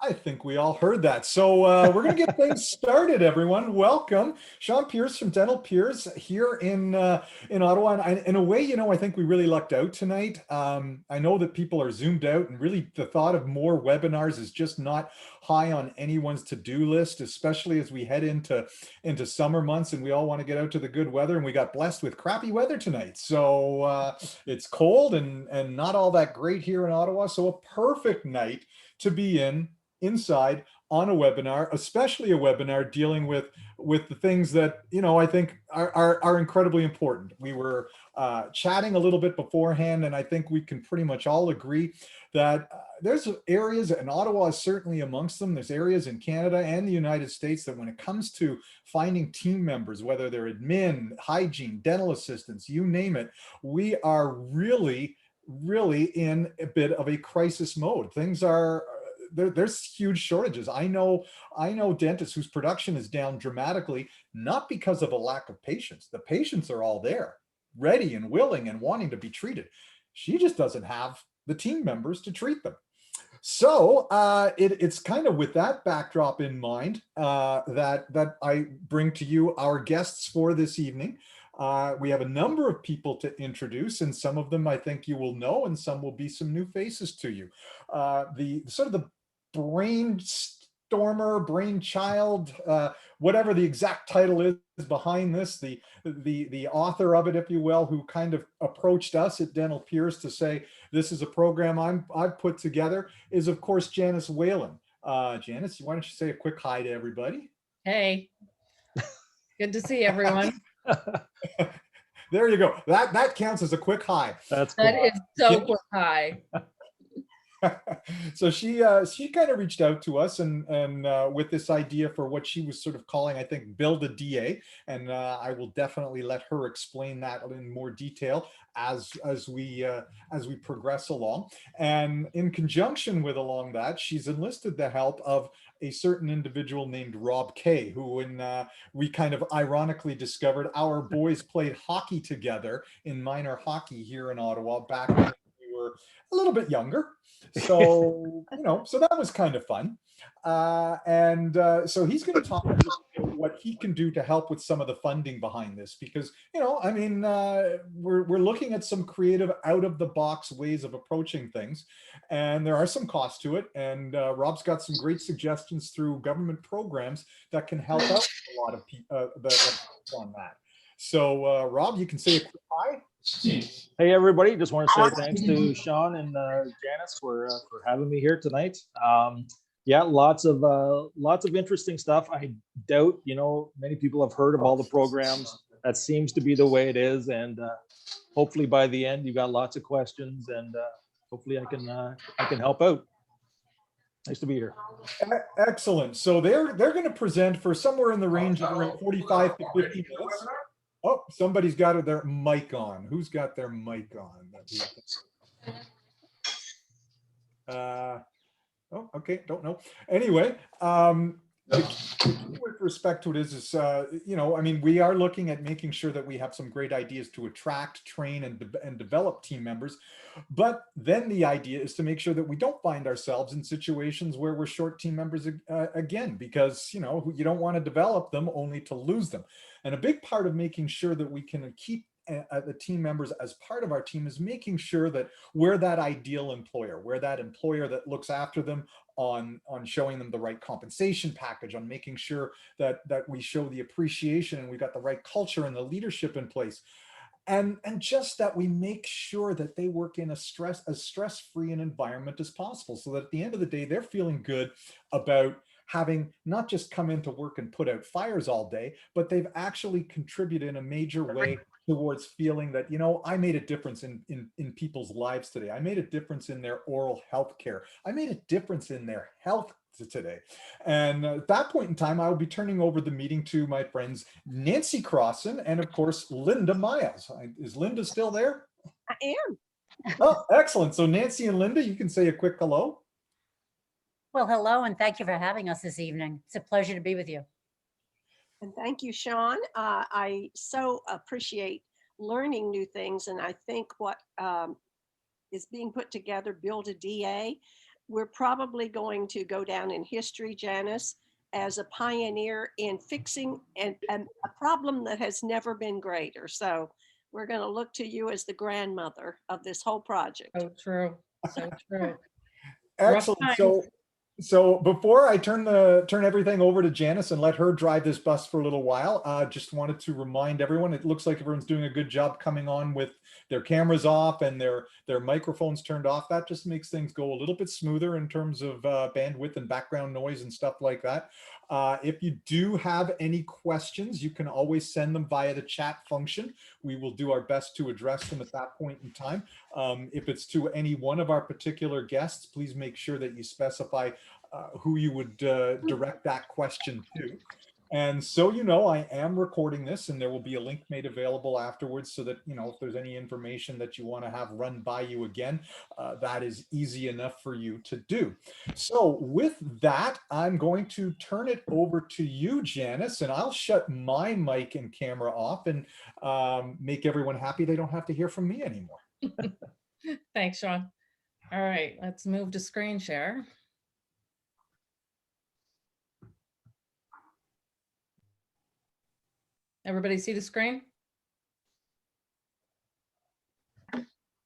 I think we all heard that. So we're going to get things started, everyone. Welcome. Sean Pierce from Dental Peers here in Ottawa. And in a way, I think we really lucked out tonight. I know that people are zoomed out, and really the thought of more webinars is just not high on anyone's to-do list, especially as we head into summer months and we all want to get out to the good weather. And we got blessed with crappy weather tonight. So it's cold and not all that great here in Ottawa. So a perfect night to be inside on a webinar, especially a webinar dealing with the things that I think are incredibly important. We were chatting a little bit beforehand, and I think we can pretty much all agree that there's areas, and Ottawa is certainly amongst them. There's areas in Canada and the United States that when it comes to finding team members, whether they're admin, hygiene, dental assistants, you name it, we are really in a bit of a crisis mode. Things are there's huge shortages. I know dentists whose production is down dramatically, not because of a lack of patients. The patients are all there, ready and willing and wanting to be treated. She just doesn't have the team members to treat them. So it's kind of with that backdrop in mind that I bring to you our guests for this evening. We have a number of people to introduce, and some of them I think you will know, and some will be some new faces to you. The sort of the brainstormer, brainchild, whatever the exact title is behind this, the author of it, if you will, who kind of approached us at Dental Peers to say this is a program I've put together, is of course Janice Whalen. Janice, why don't you say a quick hi to everybody? Hey, good to see everyone. There you go. That counts as a quick hi. That's cool. That is so quick hi. So she kind of reached out to us and with this idea for what she was sort of calling, I think, build a DA, and I will definitely let her explain that in more detail as we progress along. And in conjunction with along that, she's enlisted the help of a certain individual named Rob Kaye, who when we kind of ironically discovered our boys played hockey together in minor hockey here in Ottawa back when we were a little bit younger. So, so that was kind of fun. So he's going to talk about what he can do to help with some of the funding behind this, because, I mean, we're looking at some creative out of the box ways of approaching things, and there are some costs to it. And Rob's got some great suggestions through government programs that can help out a lot of people on that. So Rob, you can say a quick hi. Hey everybody, just want to say thanks to Sean and Janice for having me here tonight. Yeah, lots of interesting stuff. I doubt many people have heard of all the programs. That seems to be the way it is, and hopefully by the end you got lots of questions, and hopefully I can help out. Nice to be here. Excellent. So they're going to present for somewhere in the range of around 45 to 50 minutes. Oh, somebody's got their mic on. Who's got their mic on? Oh, okay, don't know. Anyway, with respect to it is I mean, we are looking at making sure that we have some great ideas to attract, train, and develop team members. But then the idea is to make sure that we don't find ourselves in situations where we're short team members again, because, you don't want to develop them only to lose them. And a big part of making sure that we can keep the team members as part of our team is making sure that we're that ideal employer, we're that employer that looks after them on showing them the right compensation package, on making sure that we show the appreciation and we've got the right culture and the leadership in place. And just that we make sure that they work in as stress-free an environment as possible, so that at the end of the day, they're feeling good about having not just come into work and put out fires all day, but they've actually contributed in a major way towards feeling that, I made a difference in people's lives today. I made a difference in their oral health care. I made a difference in their health today. And at that point in time, I will be turning over the meeting to my friends Nancy Crossan and of course Linda Miles. Is Linda still there? I am. Oh, excellent. So Nancy and Linda, you can say a quick hello. Well, hello, and thank you for having us this evening. It's a pleasure to be with you. And thank you, Sean. I so appreciate learning new things. And I think what is being put together, Build a DA, we're probably going to go down in history, Janice, as a pioneer in fixing a problem that has never been greater. So we're going to look to you as the grandmother of this whole project. So true. So true. Excellent. times. So before I turn everything over to Janice and let her drive this bus for a little while, just wanted to remind everyone, it looks like everyone's doing a good job coming on with their cameras off and their microphones turned off. That just makes things go a little bit smoother in terms of bandwidth and background noise and stuff like that. If you do have any questions, you can always send them via the chat function. We will do our best to address them at that point in time. If it's to any one of our particular guests, please make sure that you specify who you would direct that question to. And so, you know, I am recording this and there will be a link made available afterwards so that, you know, if there's any information that you want to have run by you again, that is easy enough for you to do. So with that, I'm going to turn it over to you, Janice, and I'll shut my mic and camera off and make everyone happy. They don't have to hear from me anymore. Thanks, Sean. All right, let's move to screen share. Everybody see the screen?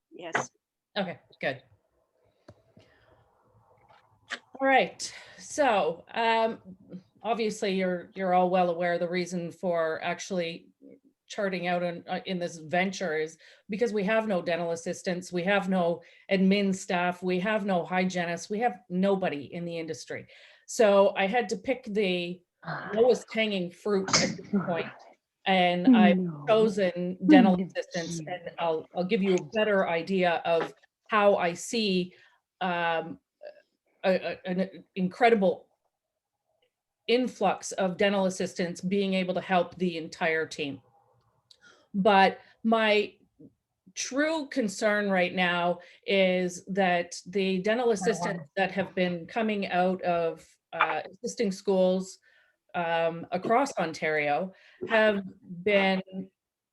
Yes. Okay, good. All right, so obviously you're all well aware the reason for actually charting out in this venture is because we have no dental assistants, we have no admin staff, we have no hygienists, we have nobody in the industry. So I had to pick the lowest hanging fruit at this point. And I've chosen dental assistants, and I'll give you a better idea of how I see an incredible influx of dental assistants being able to help the entire team. But my true concern right now is that the dental assistants that have been coming out of assisting schools across Ontario have been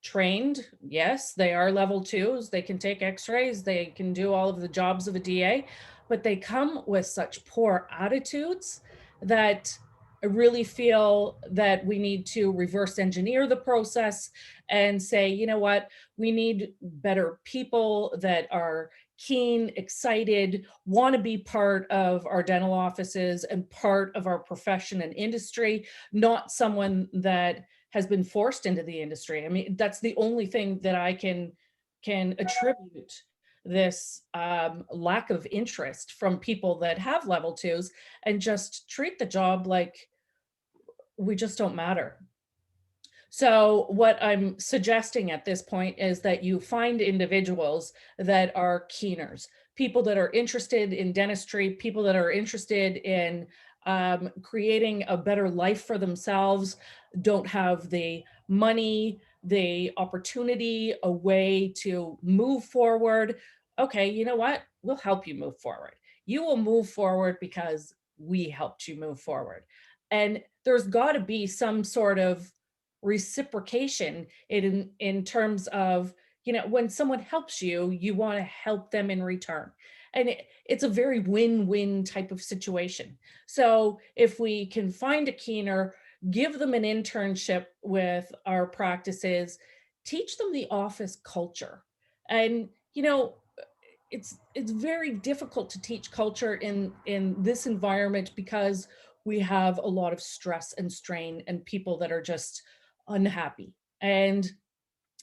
trained. Yes, they are level 2s. They can take x-rays. They can do all of the jobs of a DA, but they come with such poor attitudes that I really feel that we need to reverse engineer the process and say, you know what, we need better people that are keen, excited, want to be part of our dental offices and part of our profession and industry, not someone that has been forced into the industry. I mean, that's the only thing that I can attribute this lack of interest from people that have level 2s and just treat the job like we just don't matter. So what I'm suggesting at this point is that you find individuals that are keeners, people that are interested in dentistry, people that are interested in creating a better life for themselves, don't have the money, the opportunity, a way to move forward. Okay, you know what? We'll help you move forward. You will move forward because we helped you move forward. And there's got to be some sort of reciprocation in terms of, you know, when someone helps you, you want to help them in return. And it's a very win-win type of situation. So if we can find a keener, give them an internship with our practices, teach them the office culture. And, you know, it's very difficult to teach culture in this environment because we have a lot of stress and strain and people that are just unhappy. And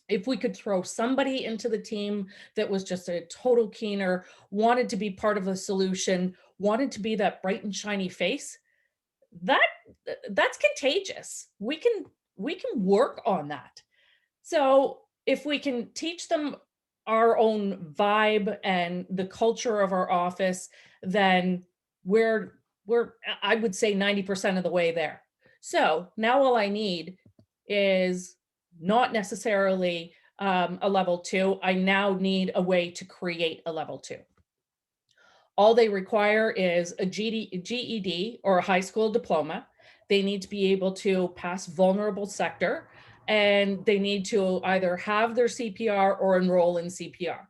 if we could throw somebody into the team that was just a total keener, wanted to be part of the solution, wanted to be that bright and shiny face, that's contagious. We can work on that. So if we can teach them our own vibe and the culture of our office, then we're I would say 90% of the way there. So now all I need is not necessarily a level 2. I now need a way to create a level 2. All they require is a GED or a high school diploma. They need to be able to pass vulnerable sector, and they need to either have their CPR or enroll in CPR.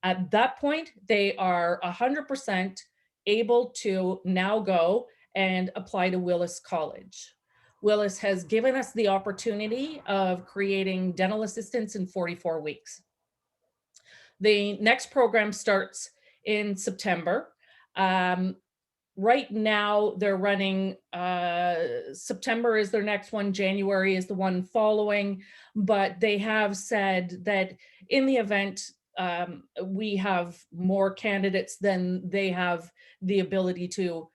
At that point, they are 100% able to now go and apply to Willis College. Willis has given us the opportunity of creating dental assistants in 44 weeks. The next program starts in September. Right now they're running, September is their next one, January is the one following, but they have said that in the event we have more candidates than they have the ability to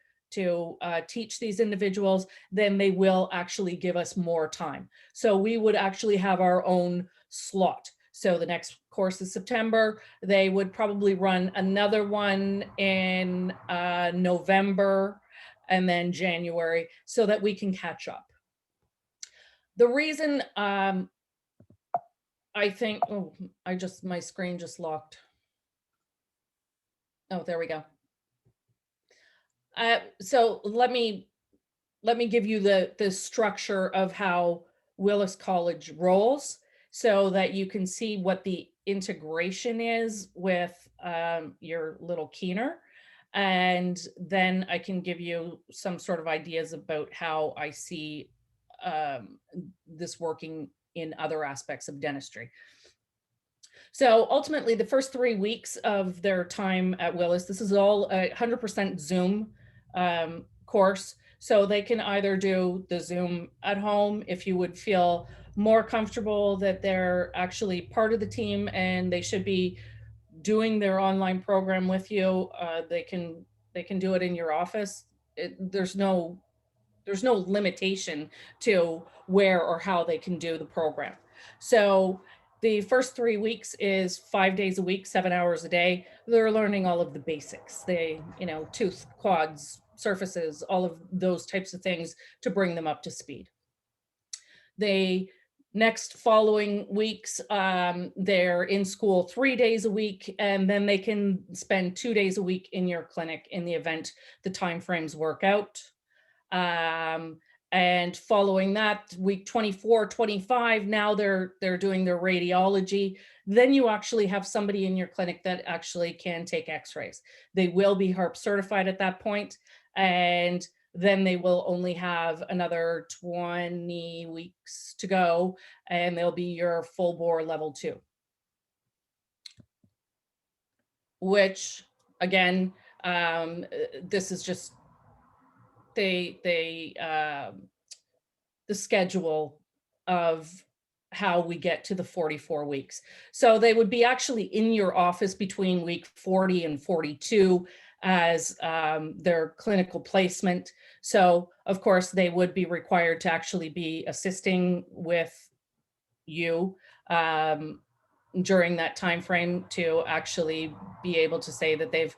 teach these individuals, then they will actually give us more time. So we would actually have our own slot. So the next course is September. They would probably run another one in November and then January so that we can catch up. The reason I think, oh, my screen just locked. Oh, there we go. So let me give you the structure of how Willis College rolls, so that you can see what the integration is with your little keener. And then I can give you some sort of ideas about how I see this working in other aspects of dentistry. So ultimately, the first 3 weeks of their time at Willis, this is all a 100% Zoom course. So they can either do the Zoom at home if you would feel more comfortable that they're actually part of the team and they should be doing their online program with you. They can do it in your office. There's no limitation to where or how they can do the program. So the first 3 weeks is 5 days a week, 7 hours a day. They're learning all of the basics. They, tooth, quads, surfaces, all of those types of things to bring them up to speed. They next following weeks, they're in school 3 days a week, and then they can spend 2 days a week in your clinic in the event the timeframes work out. And following that, week 24, 25, now they're doing their radiology. Then you actually have somebody in your clinic that actually can take x-rays. They will be HARP certified at that point, and then they will only have another 20 weeks to go, and they'll be your full bore level 2. Which, again, this is just the schedule of how we get to the 44 weeks. So they would be actually in your office between week 40 and 42 as their clinical placement. So of course they would be required to actually be assisting with you during that time frame to actually be able to say that they've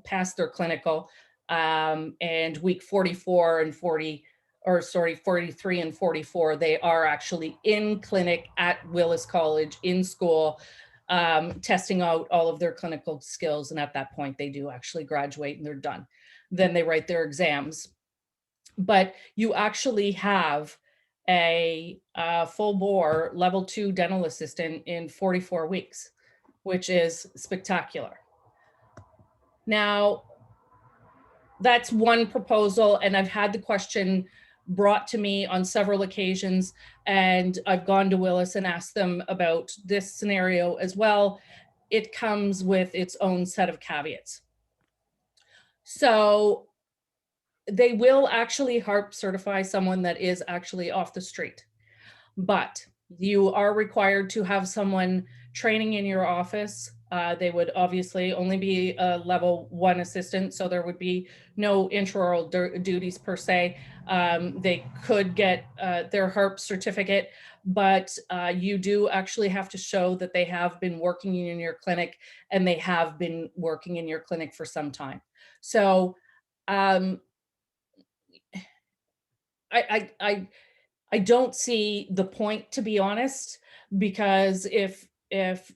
passed their clinical. And week 44 and 43 and 44, they are actually in clinic at Willis College in school, testing out all of their clinical skills. And at that point, they do actually graduate and they're done. Then they write their exams. But you actually have a full bore level 2 dental assistant in 44 weeks, which is spectacular. Now, that's one proposal, and I've had the question brought to me on several occasions, and I've gone to Willis and asked them about this scenario as well. It comes with its own set of caveats. So they will actually HARP certify someone that is actually off the street, but you are required to have someone training in your office. They would obviously only be a level 1 assistant, so there would be no intraoral duties per se. They could get their HARP certificate, but you do actually have to show that they have been working in your clinic, and they have been working in your clinic for some time. So I don't see the point, to be honest, because if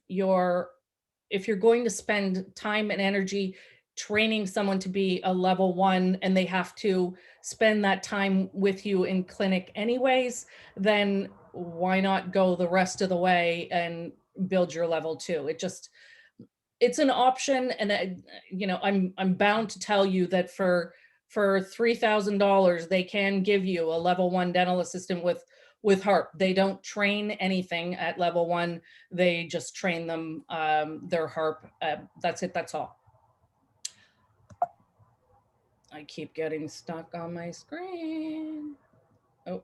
you're going to spend time and energy training someone to be a level 1 and they have to spend that time with you in clinic anyways, then why not go the rest of the way and build your level 2? it's an option, and I'm bound to tell you that for $3,000 they can give you a level 1 dental assistant with HARP. They don't train anything at level 1. They just train them their HARP. That's it. That's all. I keep getting stuck on my screen. Oh.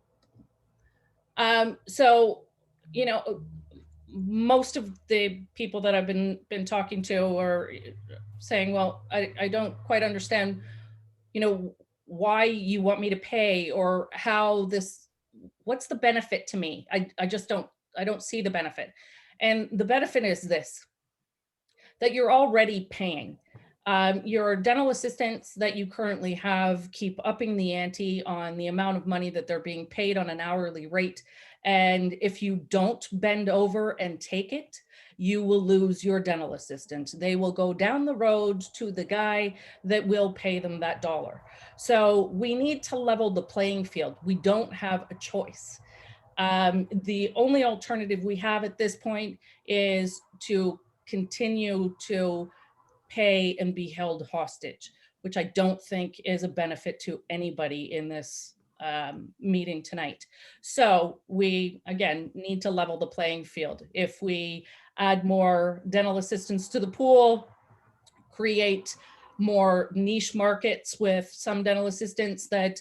So, most of the people that I've been talking to are saying, well, I don't quite understand, why you want me to pay, or how this, what's the benefit to me? I just don't see the benefit. And the benefit is this, that you're already paying. Your dental assistants that you currently have keep upping the ante on the amount of money that they're being paid on an hourly rate. And if you don't bend over and take it, you will lose your dental assistant. They will go down the road to the guy that will pay them that dollar. So we need to level the playing field. We don't have a choice. The only alternative we have at this point is to continue to pay and be held hostage, which I don't think is a benefit to anybody in this meeting tonight. So we, again, need to level the playing field. If we add more dental assistants to the pool, create more niche markets with some dental assistants that,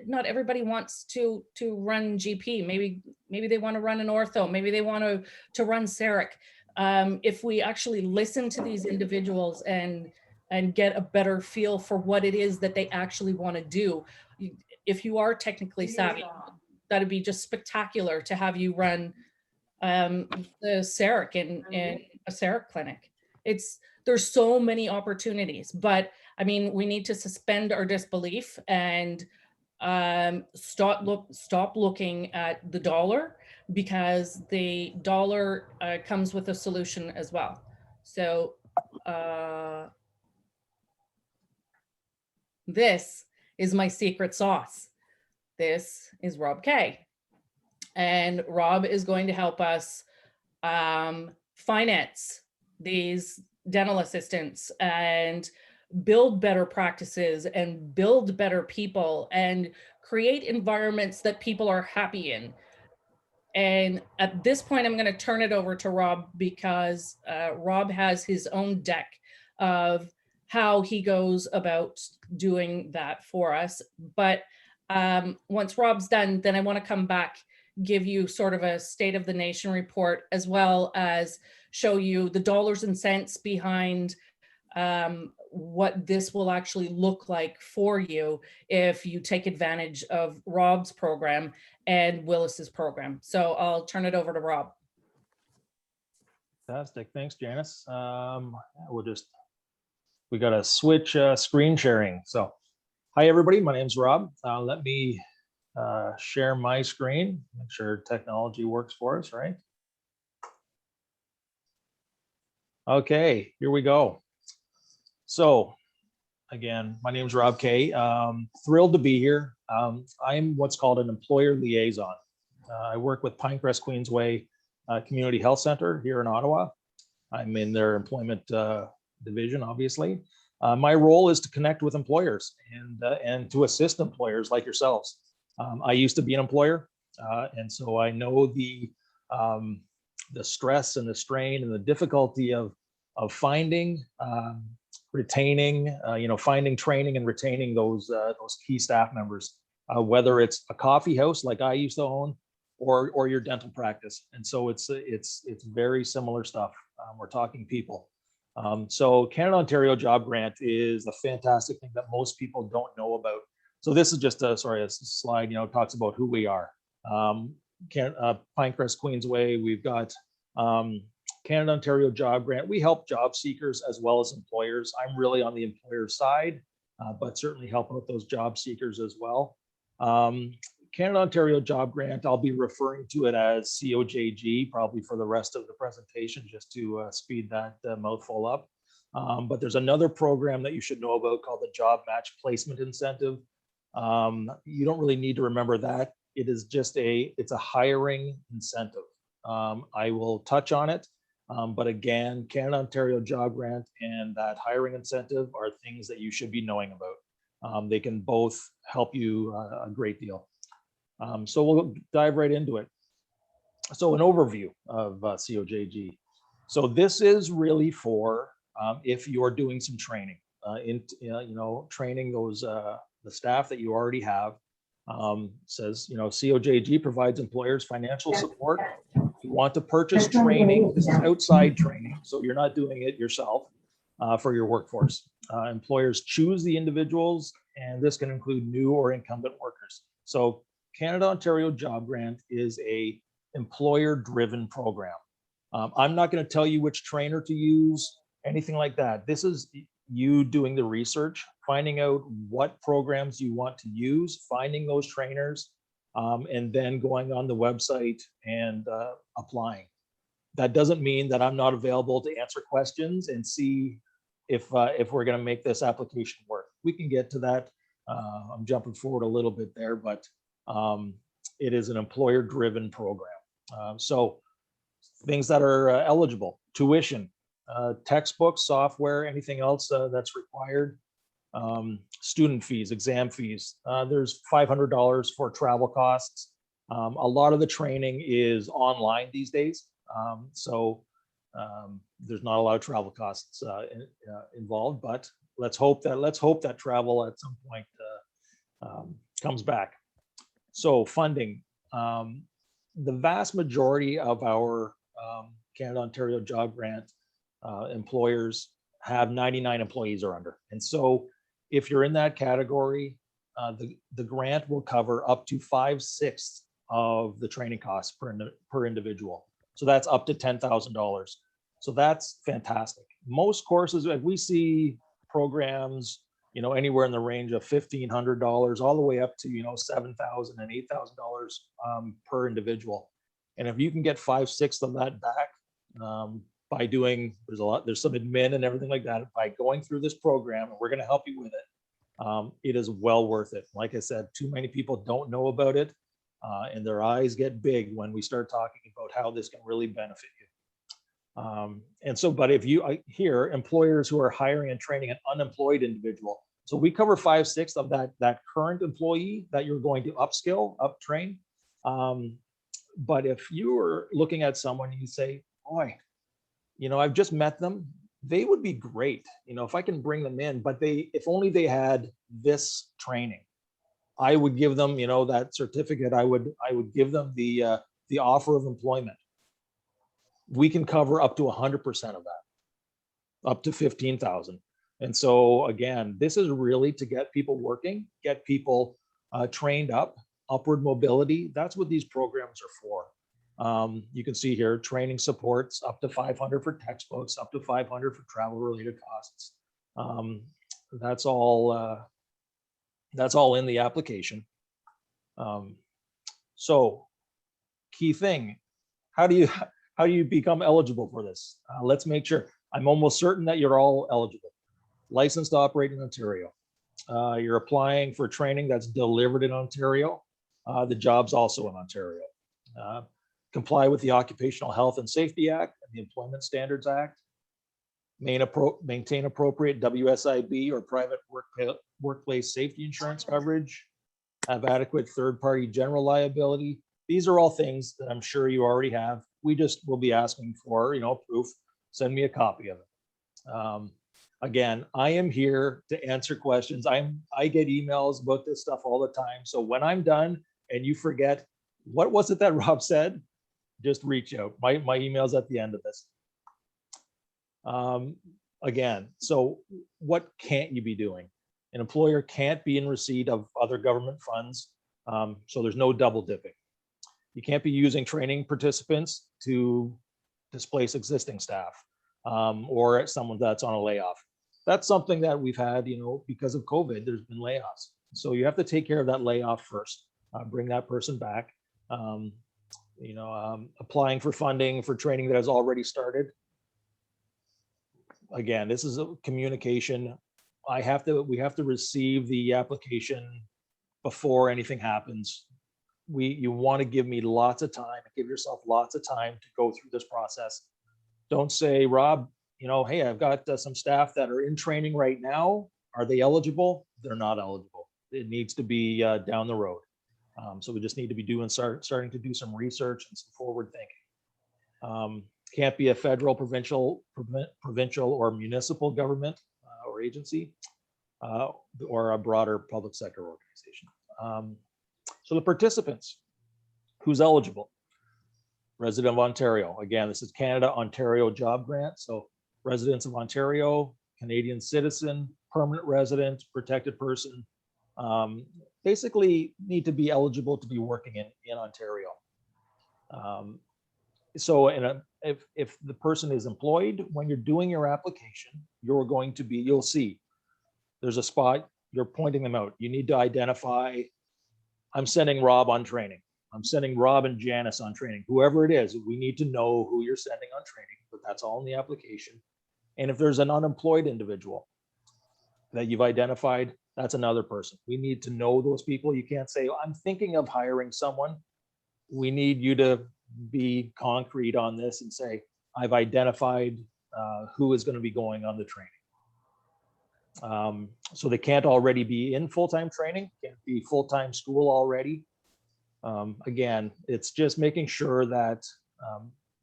not everybody wants to run GP. Maybe they want to run an ortho. Maybe they want to run CEREC. If we actually listen to these individuals and get a better feel for what it is that they actually want to do, if you are technically savvy, that'd be just spectacular to have you run the CEREC in a CEREC clinic. There's so many opportunities, but I mean, we need to suspend our disbelief and stop looking at the dollar, because the dollar comes with a solution as well. So this is my secret sauce. This is Rob Kaye, and Rob is going to help us finance these dental assistants and build better practices and build better people and create environments that people are happy in. And at this point, I'm going to turn it over to Rob, because Rob has his own deck of how he goes about doing that for us. But once Rob's done, then I want to come back, give you sort of a state of the nation report, as well as show you the dollars and cents behind what this will actually look like for you if you take advantage of Rob's program and Willis's program. So I'll turn it over to Rob. Fantastic. Thanks, Janice. We got to switch screen sharing. So hi, everybody. My name's Rob. Let me share my screen, make sure technology works for us, right? Okay, here we go. So again, my name is Rob Kaye. Thrilled to be here. I'm what's called an employer liaison. I work with Pinecrest Queensway Community Health Center here in Ottawa. I'm in their employment division, obviously. My role is to connect with employers and to assist employers like yourselves. I used to be an employer, and so I know the stress and the strain and the difficulty of finding, retaining, finding, training, and retaining those key staff members, whether it's a coffee house like I used to own, or your dental practice. And so it's very similar stuff. We're talking people. So Canada Ontario Job Grant is a fantastic thing that most people don't know about. So this is just a slide, talks about who we are. Pinecrest Queensway, we've got Canada Ontario Job Grant. We help job seekers as well as employers. I'm really on the employer side, but certainly help out those job seekers as well. Canada Ontario Job Grant, I'll be referring to it as COJG probably for the rest of the presentation, just to speed that mouthful up. But there's another program that you should know about called the Job Match Placement Incentive. You don't really need to remember that. It is just it's a hiring incentive. I will touch on it. But again, Canada Ontario Job Grant and that hiring incentive are things that you should be knowing about. They can both help you a great deal. So we'll dive right into it. So an overview of COJG. So this is really for if you're doing some training, training those the staff that you already have. Says, COJG provides employers financial support. You want to purchase training. This is outside training, so you're not doing it yourself for your workforce. Employers choose the individuals, and this can include new or incumbent workers. So Canada Ontario Job Grant is a employer-driven program. I'm not going to tell you which trainer to use, anything like that. This is you doing the research, finding out what programs you want to use, finding those trainers, and then going on the website and applying. That doesn't mean that I'm not available to answer questions and see if we're going to make this application work. We can get to that. I'm jumping forward a little bit there, but it is an employer-driven program. So things that are eligible: tuition, textbooks, software, anything else that's required, student fees, exam fees. There's $500 for travel costs. A lot of the training is online these days, so there's not a lot of travel costs involved. But let's hope that travel at some point comes back. So funding. The vast majority of our Canada Ontario Job Grant employers have 99 employees or under. And so if you're in that category, the grant will cover up to 5/6 of the training costs per individual. So that's up to $10,000. So that's fantastic. Most courses, if we see programs, anywhere in the range of $1,500 all the way up to, $7,000 and $8,000 per individual. And if you can get 5/6 of that back by doing, there's some admin and everything like that, by going through this program, and we're going to help you with it. It is well worth it. Like I said, too many people don't know about it, and their eyes get big when we start talking about how this can really benefit you. And so, but if you hear employers who are hiring and training an unemployed individual, so we cover 5/6 of that current employee that you're going to upskill, uptrain. But if you were looking at someone and you say, boy, I've just met them, they would be great, if I can bring them in, but if only they had this training, I would give them, that certificate. I would give them the offer of employment. We can cover up to 100% of that, up to 15,000. And so again, this is really to get people working, get people trained up, upward mobility. That's what these programs are for. You can see here, training supports up to 500 for textbooks, up to 500 for travel related costs. That's all in the application. So key thing, how do you become eligible for this? Let's make sure. I'm almost certain that you're all eligible. Licensed to operate in Ontario. You're applying for training that's delivered in Ontario. The job's also in Ontario. Comply with the Occupational Health and Safety Act and the Employment Standards Act. Maintain appropriate WSIB or private workplace safety insurance coverage. Have adequate third-party general liability. These are all things that I'm sure you already have. We just will be asking for, proof. Send me a copy of it. Again, I am here to answer questions. I get emails about this stuff all the time. So when I'm done and you forget, what was it that Rob said? Just reach out. My email's at the end of this. Again, so what can't you be doing? An employer can't be in receipt of other government funds. So there's no double dipping. You can't be using training participants to displace existing staff or someone that's on a layoff. That's something that we've had, because of COVID, there's been layoffs. So you have to take care of that layoff first, bring that person back. Applying for funding for training that has already started. Again, this is a communication. We have to receive the application before anything happens. You want to give me lots of time, give yourself lots of time to go through this process. Don't say, Rob, hey, I've got some staff that are in training right now. Are they eligible? They're not eligible. It needs to be down the road. So we just need to be starting to do some research and some forward thinking. Can't be a federal, provincial, or municipal government or agency, or a broader public sector organization. So the participants, who's eligible? Resident of Ontario. Again, this is Canada Ontario Job Grant. So residents of Ontario, Canadian citizen, permanent resident, protected person, basically need to be eligible to be working in Ontario. So if the person is employed, when you're doing your application, you'll see there's a spot, you're pointing them out. You need to identify, I'm sending Rob on training. I'm sending Rob and Janice on training. Whoever it is, we need to know who you're sending on training, but that's all in the application. And if there's an unemployed individual that you've identified, that's another person. We need to know those people. You can't say, I'm thinking of hiring someone. We need you to be concrete on this and say, I've identified who is going to be going on the training. So they can't already be in full-time training, can't be full-time school already. Again, it's just making sure that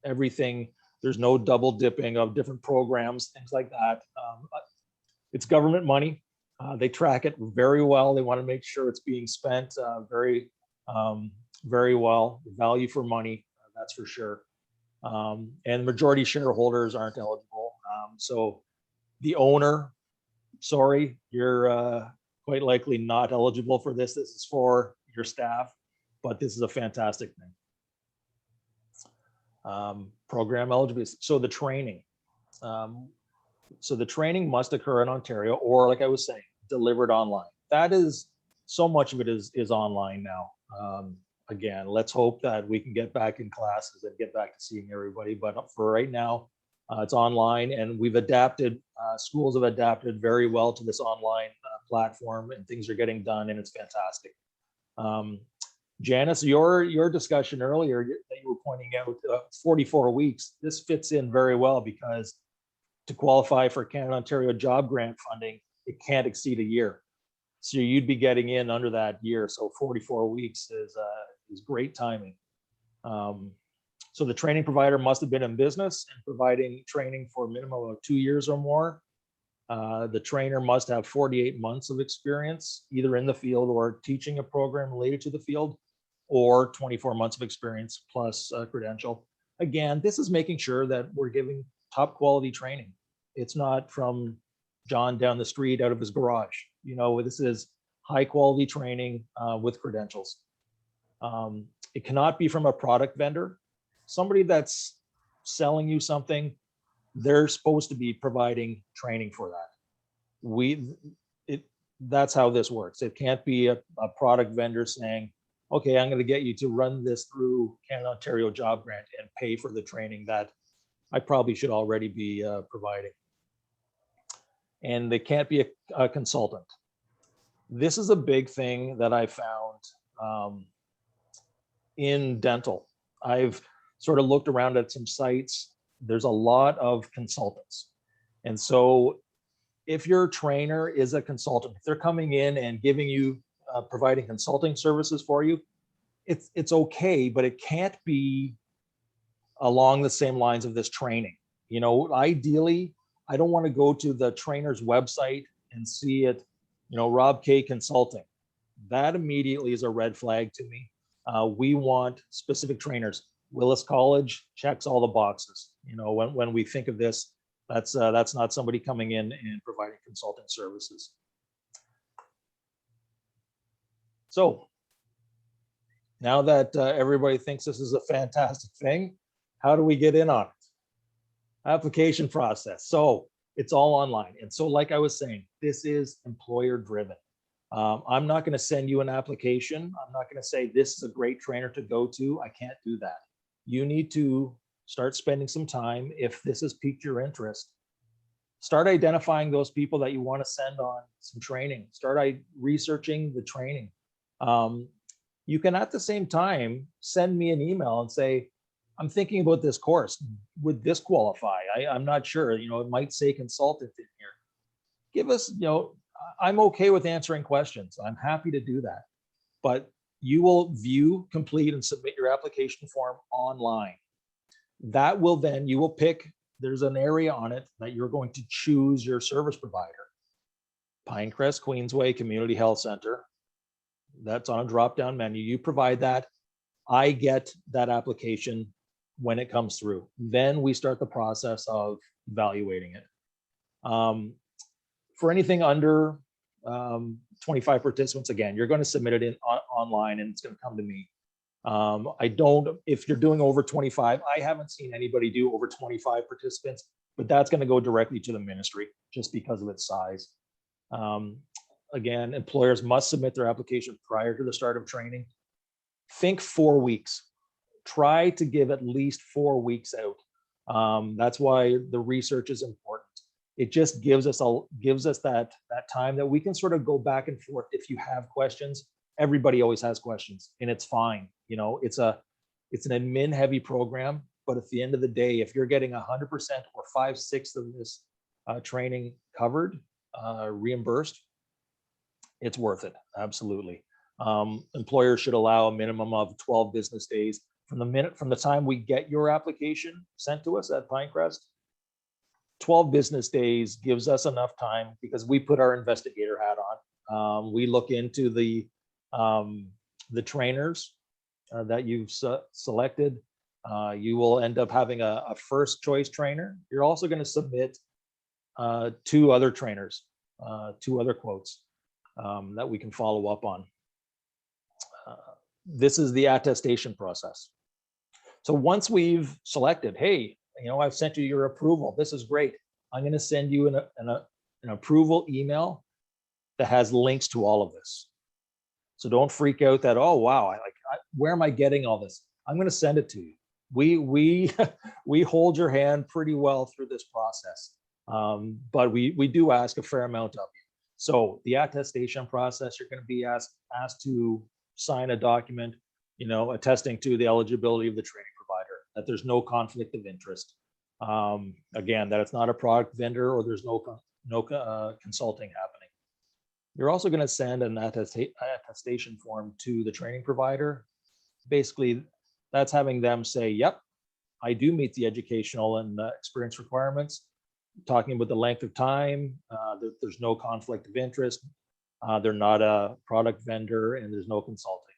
everything, there's no double dipping of different programs, things like that. It's government money. They track it very well. They want to make sure it's being spent very well. Value for money, that's for sure. And majority shareholders aren't eligible. So the owner, sorry, you're quite likely not eligible for this. This is for your staff, but this is a fantastic thing. Program eligibility. So the training. So the training must occur in Ontario, or like I was saying, delivered online. That is, so much of it is online now. Again, let's hope that we can get back in classes and get back to seeing everybody. But for right now, it's online, and we've adapted, schools have adapted very well to this online platform, and things are getting done, and it's fantastic. Janice, your discussion earlier that you were pointing out, 44 weeks, this fits in very well, because to qualify for Canada Ontario Job Grant funding, it can't exceed a year. So you'd be getting in under that year. So 44 weeks is great timing. So the training provider must have been in business and providing training for a minimum of 2 years or more. The trainer must have 48 months of experience, either in the field or teaching a program related to the field, or 24 months of experience plus a credential. Again, this is making sure that we're giving top quality training. It's not from John down the street out of his garage. This is high quality training with credentials. It cannot be from a product vendor. Somebody that's selling you something, they're supposed to be providing training for that. That's how this works. It can't be a product vendor saying, okay, I'm going to get you to run this through Canada Ontario Job Grant and pay for the training that I probably should already be providing. And they can't be a consultant. This is a big thing that I found in dental. I've sort of looked around at some sites. There's a lot of consultants. And so if your trainer is a consultant, if they're coming in and giving you, providing consulting services for you, it's okay, but it can't be along the same lines of this training. Ideally, I don't want to go to the trainer's website and see it, Rob Kaye Consulting. That immediately is a red flag to me. We want specific trainers. Willis College checks all the boxes. When we think of this, that's not somebody coming in and providing consulting services. So now that everybody thinks this is a fantastic thing, how do we get in on it? Application process. So it's all online. And so, like I was saying, this is employer driven. I'm not going to send you an application. I'm not going to say this is a great trainer to go to. I can't do that. You need to start spending some time. If this has piqued your interest, start identifying those people that you want to send on some training. Start researching the training. You can, at the same time, send me an email and say, I'm thinking about this course. Would this qualify? I'm not sure. You know, it might say consultant in here. Give us, you know, I'm okay with answering questions. I'm happy to do that. But you will view, complete, and submit your application form online. That will then, you will pick, there's an area on it that you're going to choose your service provider. Pinecrest, Queensway Community Health Center. That's on a drop-down menu. You provide that. I get that application when it comes through. Then we start the process of evaluating it. For anything under 25 participants, again, you're going to submit it in online, and it's going to come to me. If you're doing over 25, I haven't seen anybody do over 25 participants, but that's going to go directly to the ministry just because of its size. Again, employers must submit their application prior to the start of training. Think 4 weeks. Try to give at least 4 weeks out. That's why the research is important. It just gives us that time that we can sort of go back and forth. If you have questions, everybody always has questions, and it's fine. You know, it's an admin heavy program, but at the end of the day, if you're getting 100% or 5/6 of this training covered, reimbursed, it's worth it. Absolutely. Employers should allow a minimum of 12 business days from the time we get your application sent to us at Pinecrest. 12 business days gives us enough time because we put our investigator hat on. We look into the trainers that you've selected. You will end up having a first choice trainer. You're also going to submit 2 other trainers, 2 other quotes that we can follow up on. This is the attestation process. So once we've selected, hey, you know, I've sent you your approval. This is great. I'm going to send you an approval email that has links to all of this. So don't freak out that, oh, wow, where am I getting all this? I'm going to send it to you. We hold your hand pretty well through this process, but we do ask a fair amount of you. So the attestation process, you're going to be asked to sign a document, you know, attesting to the eligibility of the training provider, that there's no conflict of interest. Again, that it's not a product vendor or there's no consulting happening. You're also going to send an attestation form to the training provider. Basically, that's having them say, yep, I do meet the educational and experience requirements, talking about the length of time, there's no conflict of interest, they're not a product vendor, and there's no consulting.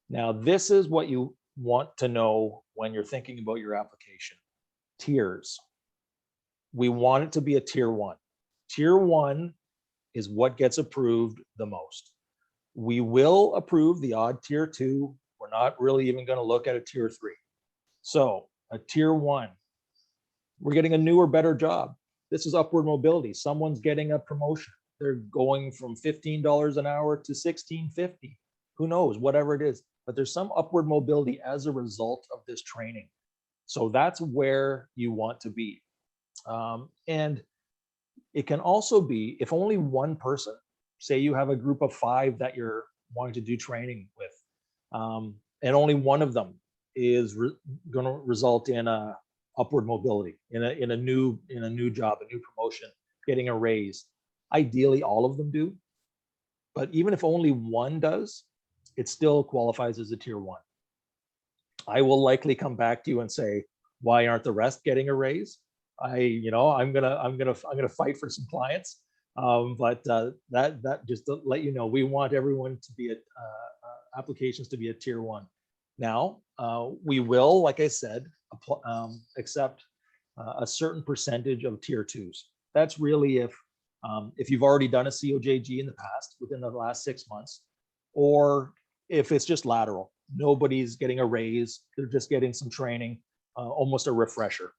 Now, this is what you want to know when you're thinking about your application. Tiers. We want it to be a tier 1. Tier 1 is what gets approved the most. We will approve the odd tier 2. We're not really even going to look at a tier 3. So a tier 1, we're getting a new or better job. This is upward mobility. Someone's getting a promotion. They're going from $15 an hour to $16.50. Who knows, whatever it is. But there's some upward mobility as a result of this training. So that's where you want to be. And it can also be if only one person, say you have a group of 5 that you're wanting to do training with, and only one of them is going to result in a upward mobility, in a new job, a new promotion, getting a raise. Ideally, all of them do. But even if only one does, it still qualifies as a tier 1. I will likely come back to you and say, why aren't the rest getting a raise? I'm gonna fight for some clients. But that just to let you know, we want everyone to be applications to be a tier 1. Now, we will, like I said, accept a certain percentage of tier 2s. That's really if you've already done a COJG in the past within the last 6 months, or if it's just lateral, nobody's getting a raise, they're just getting some training, almost a refresher.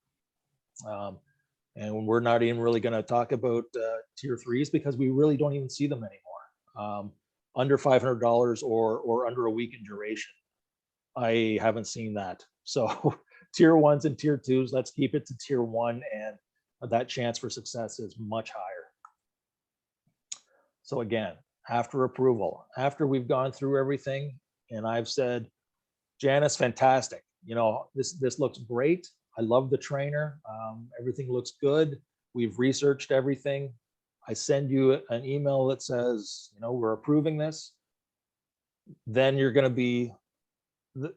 And we're not even really going to talk about tier 3s because we really don't even see them anymore. Under $500 or under a week in duration, I haven't seen that. So tier 1s and tier 2s, let's keep it to tier 1, and that chance for success is much higher. So again, after approval, after we've gone through everything, and I've said, Janice, fantastic. You know, this looks great. I love the trainer. Everything looks good. We've researched everything. I send you an email that says, you know, we're approving this. Then you're going to be,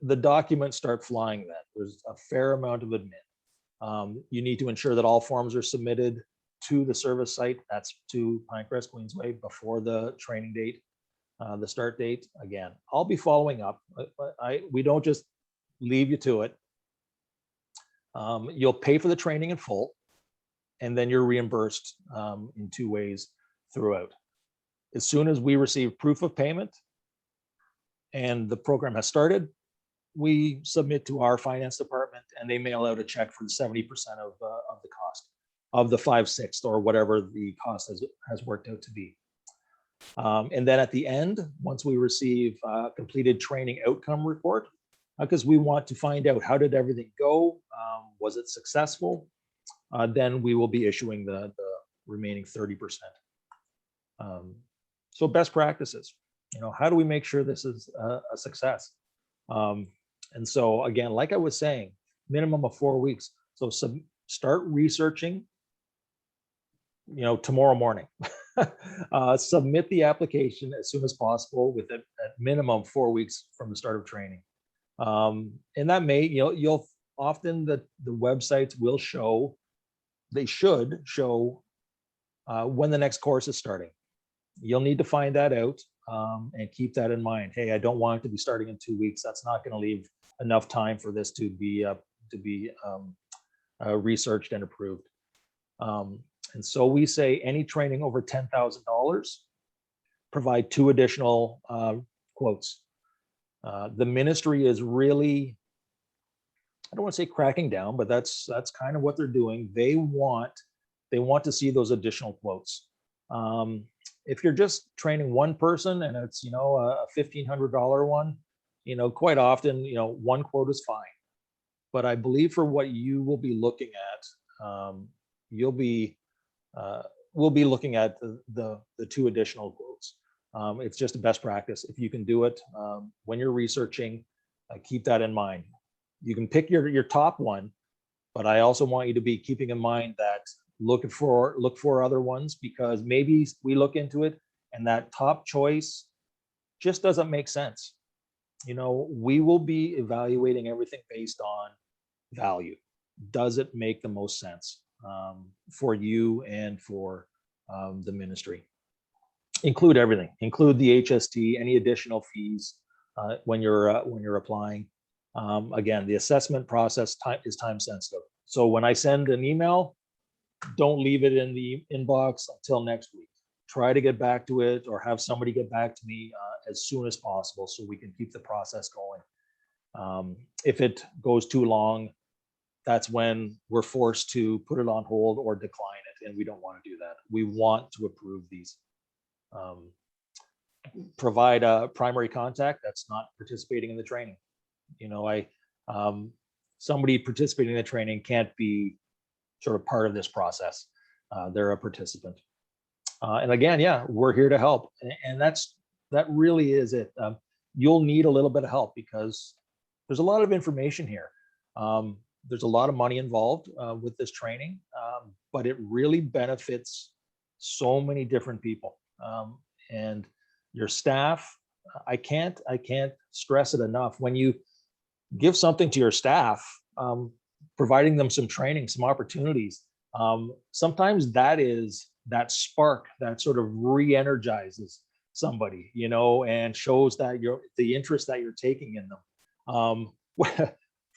the documents start flying then. There's a fair amount of admin. You need to ensure that all forms are submitted to the service site. That's to Pinecrest Queensway before the training date, the start date. Again, I'll be following up. We don't just leave you to it. You'll pay for the training in full, and then you're reimbursed in 2 ways throughout. As soon as we receive proof of payment and the program has started, we submit to our finance department, and they mail out a check for 70% of the cost of the 5/6 or whatever the cost has worked out to be. And then at the end, once we receive a completed training outcome report, because we want to find out how did everything go, was it successful, then we will be issuing the remaining 30%. So best practices, you know, how do we make sure this is a success? And so again, like I was saying, minimum of 4 weeks. So start researching, you know, tomorrow morning. Submit the application as soon as possible with at minimum 4 weeks from the start of training. And that may, you know, you'll often the websites will show, they should show when the next course is starting. You'll need to find that out and keep that in mind. Hey, I don't want it to be starting in 2 weeks. That's not going to leave enough time for this to be researched and approved. And so we say any training over $10,000, provide 2 additional quotes. The ministry is really, I don't want to say cracking down, but that's kind of what they're doing. They want to see those additional quotes. If you're just training one person and it's, you know, a $1,500 one, you know, quite often, you know, 1 quote is fine. But I believe for what you will be looking at, we'll be looking at the 2 additional quotes. It's just a best practice. If you can do it when you're researching, keep that in mind. You can pick your top one, but I also want you to be keeping in mind that look for other ones, because maybe we look into it and that top choice just doesn't make sense. You know, we will be evaluating everything based on value. Does it make the most sense for you and for the ministry? Include everything. Include the HST, any additional fees when you're applying. Again, the assessment process is time sensitive. So when I send an email, don't leave it in the inbox until next week. Try to get back to it or have somebody get back to me as soon as possible so we can keep the process going. If it goes too long, that's when we're forced to put it on hold or decline it, and we don't want to do that. We want to approve these. Provide a primary contact that's not participating in the training. You know, somebody participating in the training can't be sort of part of this process. They're a participant. And again, yeah, we're here to help. And that really is it. You'll need a little bit of help because there's a lot of information here. There's a lot of money involved with this training, but it really benefits so many different people. And your staff, I can't stress it enough. When you give something to your staff, providing them some training, some opportunities, sometimes that spark that sort of re-energizes somebody, you know, and shows that the interest that you're taking in them.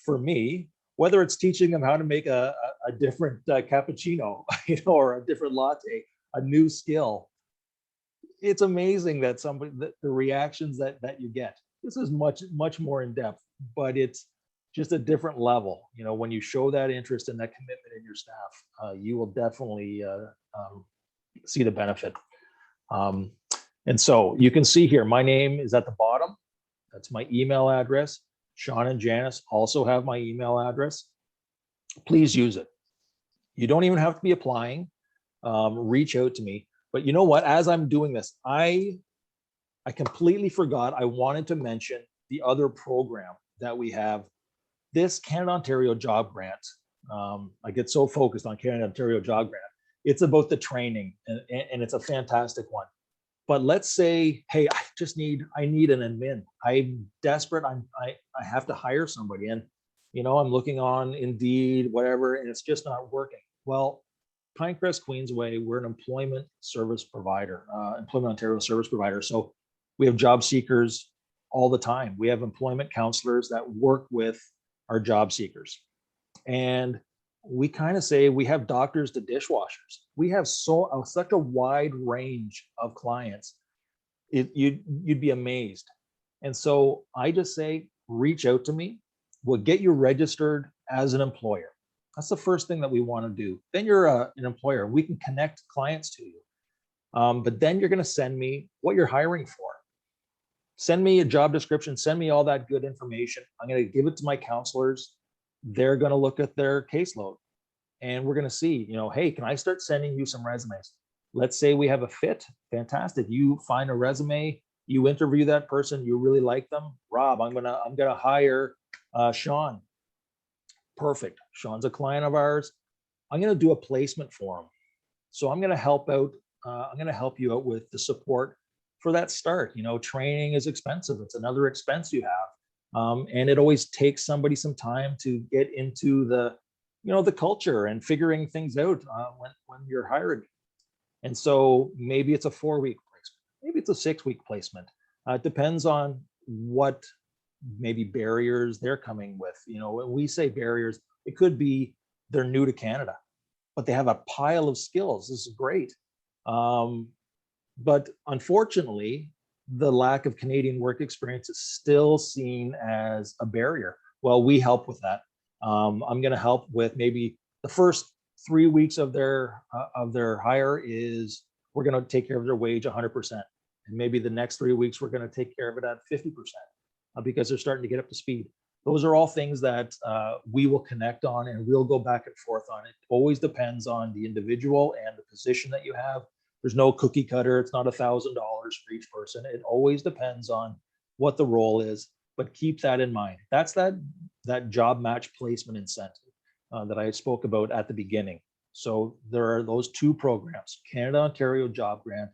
For me, whether it's teaching them how to make a different cappuccino, you know, or a different latte, a new skill, it's amazing that the reactions that you get. This is much more in depth, but it's just a different level. You know, when you show that interest and that commitment in your staff, you will definitely see the benefit. And so you can see here, my name is at the bottom. That's my email address. Sean and Janice also have my email address. Please use it. You don't even have to be applying. Reach out to me. But you know what? As I'm doing this, I completely forgot. I wanted to mention the other program that we have. This Canada Ontario Job Grant, I get so focused on Canada Ontario Job Grant. It's about the training, and it's a fantastic one. But let's say, hey, I need an admin. I'm desperate. I have to hire somebody, and I'm looking on Indeed, whatever, and it's just not working. Well, Pinecrest Queensway, we're an employment service provider, Employment Ontario service provider. So we have job seekers all the time. We have employment counselors that work with our job seekers. And we kind of say we have doctors to dishwashers. We have such a wide range of clients. You'd be amazed. And so I just say, reach out to me. We'll get you registered as an employer. That's the first thing that we want to do. Then you're an employer. We can connect clients to you. But then you're going to send me what you're hiring for. Send me a job description. Send me all that good information. I'm going to give it to my counselors. They're going to look at their caseload. And we're going to see, hey, can I start sending you some resumes? Let's say we have a fit. Fantastic. You find a resume. You interview that person. You really like them. Rob, I'm gonna hire Sean. Perfect. Sean's a client of ours. I'm going to do a placement for him. So I'm going to help out. I'm going to help you out with the support for that start. Training is expensive. It's another expense you have. And it always takes somebody some time to get into the culture and figuring things out when you're hired. And so maybe it's a 4-week placement. Maybe it's a 6-week placement. It depends on what maybe barriers they're coming with. When we say barriers, it could be they're new to Canada, but they have a pile of skills. This is great. But unfortunately, the lack of Canadian work experience is still seen as a barrier. Well, we help with that. I'm going to help with maybe the first 3 weeks of their hire is we're going to take care of their wage 100%. And maybe the next 3 weeks, we're going to take care of it at 50%. Because they're starting to get up to speed. Those are all things that we will connect on, and we'll go back and forth on. It always depends on the individual and the position that you have. There's no cookie cutter. It's not $1,000 for each person. It always depends on what the role is, but keep that in mind. That's that job match placement incentive that I spoke about at the beginning. So there are those two programs, Canada Ontario Job Grant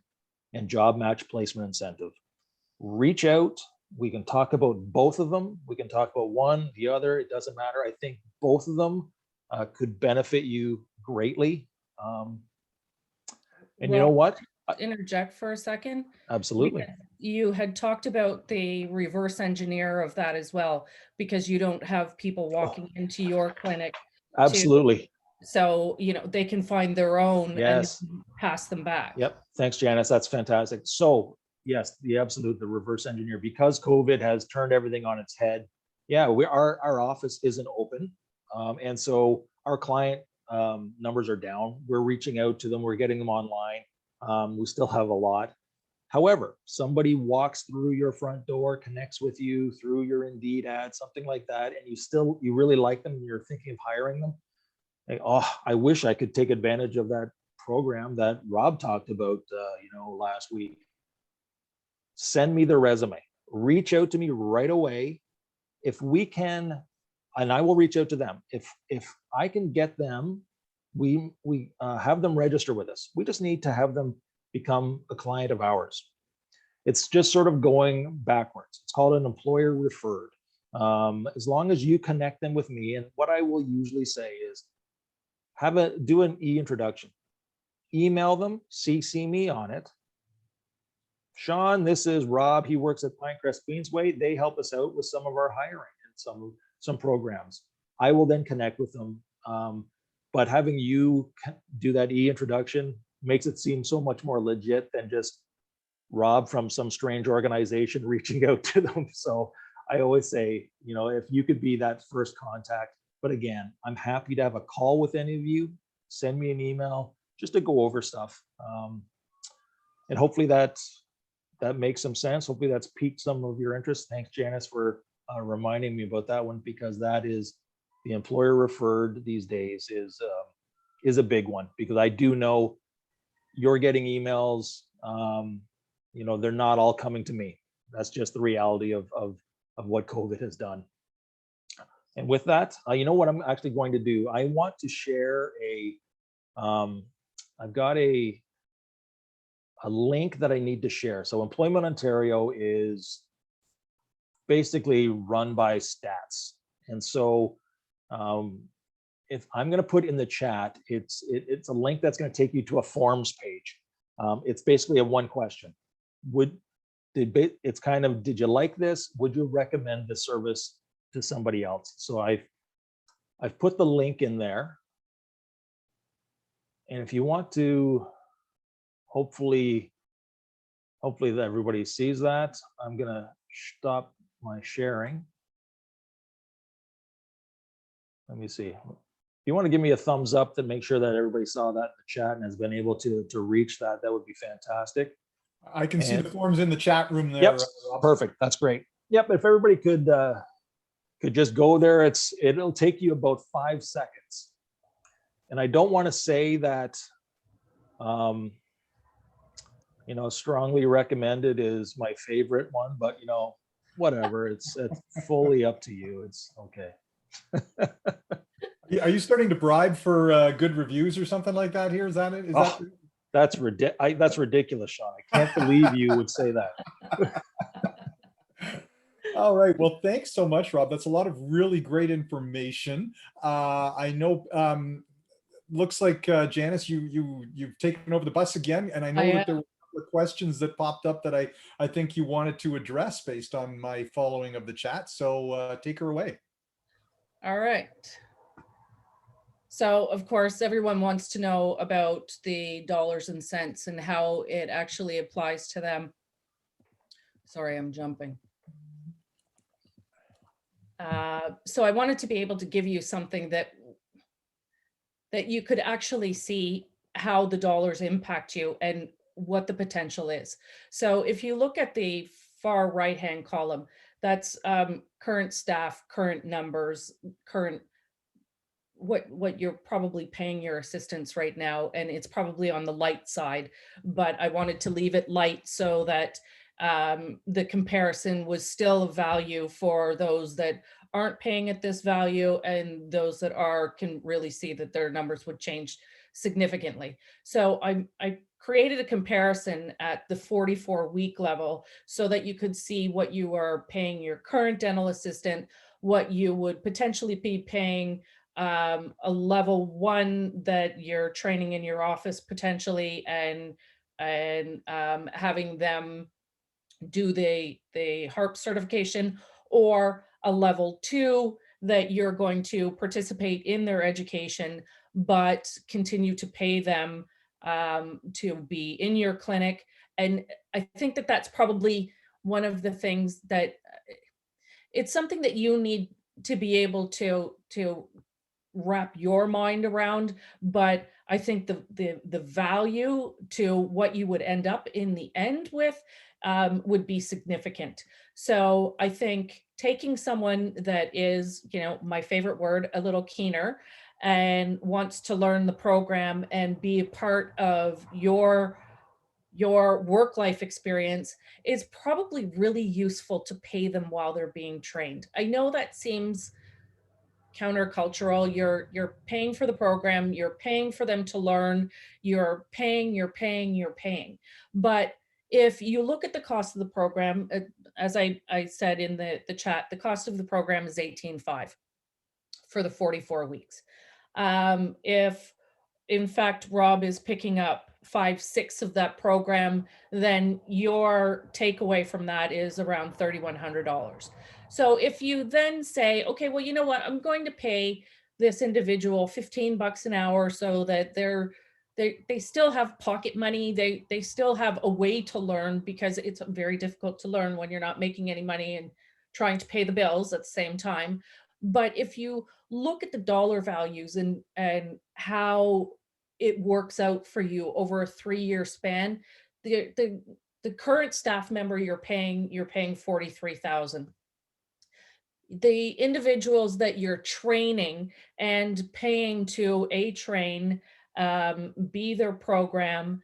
and Job Match Placement Incentive. Reach out. We can talk about both of them. We can talk about one, the other. It doesn't matter. I think both of them could benefit you greatly. And you know what? Interject for a second. Absolutely. You had talked about the reverse engineer of that as well, because you don't have people walking into your clinic. Absolutely. So, they can find their own. Yes. And pass them back. Yep. Thanks, Janice. That's fantastic. So yes, the reverse engineer, because COVID has turned everything on its head. Yeah, our office isn't open. And so our client numbers are down. We're reaching out to them. We're getting them online. We still have a lot. However, somebody walks through your front door, connects with you through your Indeed ad, something like that, and you really like them and you're thinking of hiring them. Like, I wish I could take advantage of that program that Rob talked about, last week. Send me the resume. Reach out to me right away. If we can, and I will reach out to them. If I can get them, we have them register with us. We just need to have them become a client of ours. It's just sort of going backwards. It's called an employer referred. As long as you connect them with me, and what I will usually say is do an e-introduction. Email them, CC me on it. Sean, this is Rob. He works at Pinecrest Queensway. They help us out with some of our hiring and some programs. I will then connect with them. But having you do that e-introduction makes it seem so much more legit than just Rob from some strange organization reaching out to them. So I always say, if you could be that first contact. But again, I'm happy to have a call with any of you. Send me an email just to go over stuff. And hopefully that makes some sense. Hopefully that's piqued some of your interest. Thanks, Janice, for reminding me about that one, because that is the employer referred these days is a big one, because I do know you're getting emails. They're not all coming to me. That's just the reality of what COVID has done. And with that, you know what I'm actually going to do? I want to share I've got a link that I need to share. So Employment Ontario is basically run by stats. And so if I'm going to put in the chat, it's a link that's going to take you to a forms page. It's basically a one question. It's kind of, did you like this? Would you recommend the service to somebody else? So I've put the link in there. And if you want to, hopefully that everybody sees that, I'm going to stop my sharing. Let me see. If you want to give me a thumbs up to make sure that everybody saw that in the chat and has been able to reach that, that would be fantastic. I can see the forms in the chat room there. Yep, perfect. That's great. Yep, if everybody could just go there, it'll take you about 5 seconds. And I don't want to say that, you know, strongly recommended is my favorite one, but you know, whatever. It's fully up to you. It's okay. Are you starting to bribe for good reviews or something like that here? Is that it? That's ridiculous, Sean. I can't believe you would say that. All right. Well, thanks so much, Rob. That's a lot of really great information. I know. Looks like Janice, you've taken over the bus again, and I know that there were a couple of questions that popped up that I think you wanted to address based on my following of the chat. So take her away. All right. So of course, everyone wants to know about the dollars and cents and how it actually applies to them. Sorry, I'm jumping. So I wanted to be able to give you something that you could actually see how the dollars impact you and what the potential is. So if you look at the far right-hand column, that's current staff, current numbers, current what you're probably paying your assistants right now, and it's probably on the light side, but I wanted to leave it light so that the comparison was still of value for those that aren't paying at this value, and those that are can really see that their numbers would change significantly. So I created a comparison at the 44-week level so that you could see what you are paying your current dental assistant, what you would potentially be paying a level 1 that you're training in your office potentially, and having them do the HARP certification, or a level 2 that you're going to participate in their education, but continue to pay them to be in your clinic. And I think that that's probably one of the things that it's something that you need to be able to wrap your mind around, but I think the value to what you would end up in the end with would be significant. So I think taking someone that is, you know, my favorite word, a little keener, and wants to learn the program and be a part of your work life experience, is probably really useful to pay them while they're being trained. I know that seems countercultural. You're paying for the program, you're paying for them to learn, you're paying. But if you look at the cost of the program, as I said in the chat, the cost of the program is $18,500 for the 44 weeks. If in fact Rob is picking up 5-6 of that program, then your takeaway from that is around $3,100. So if you then say, okay, well, you know what, I'm going to pay this individual $15 an hour so that they still have pocket money, they still have a way to learn, because it's very difficult to learn when you're not making any money and trying to pay the bills at the same time. But if you look at the dollar values and how it works out for you over a 3-year span, the current staff member you're paying $43,000. The individuals that you're training and paying to train, be their program,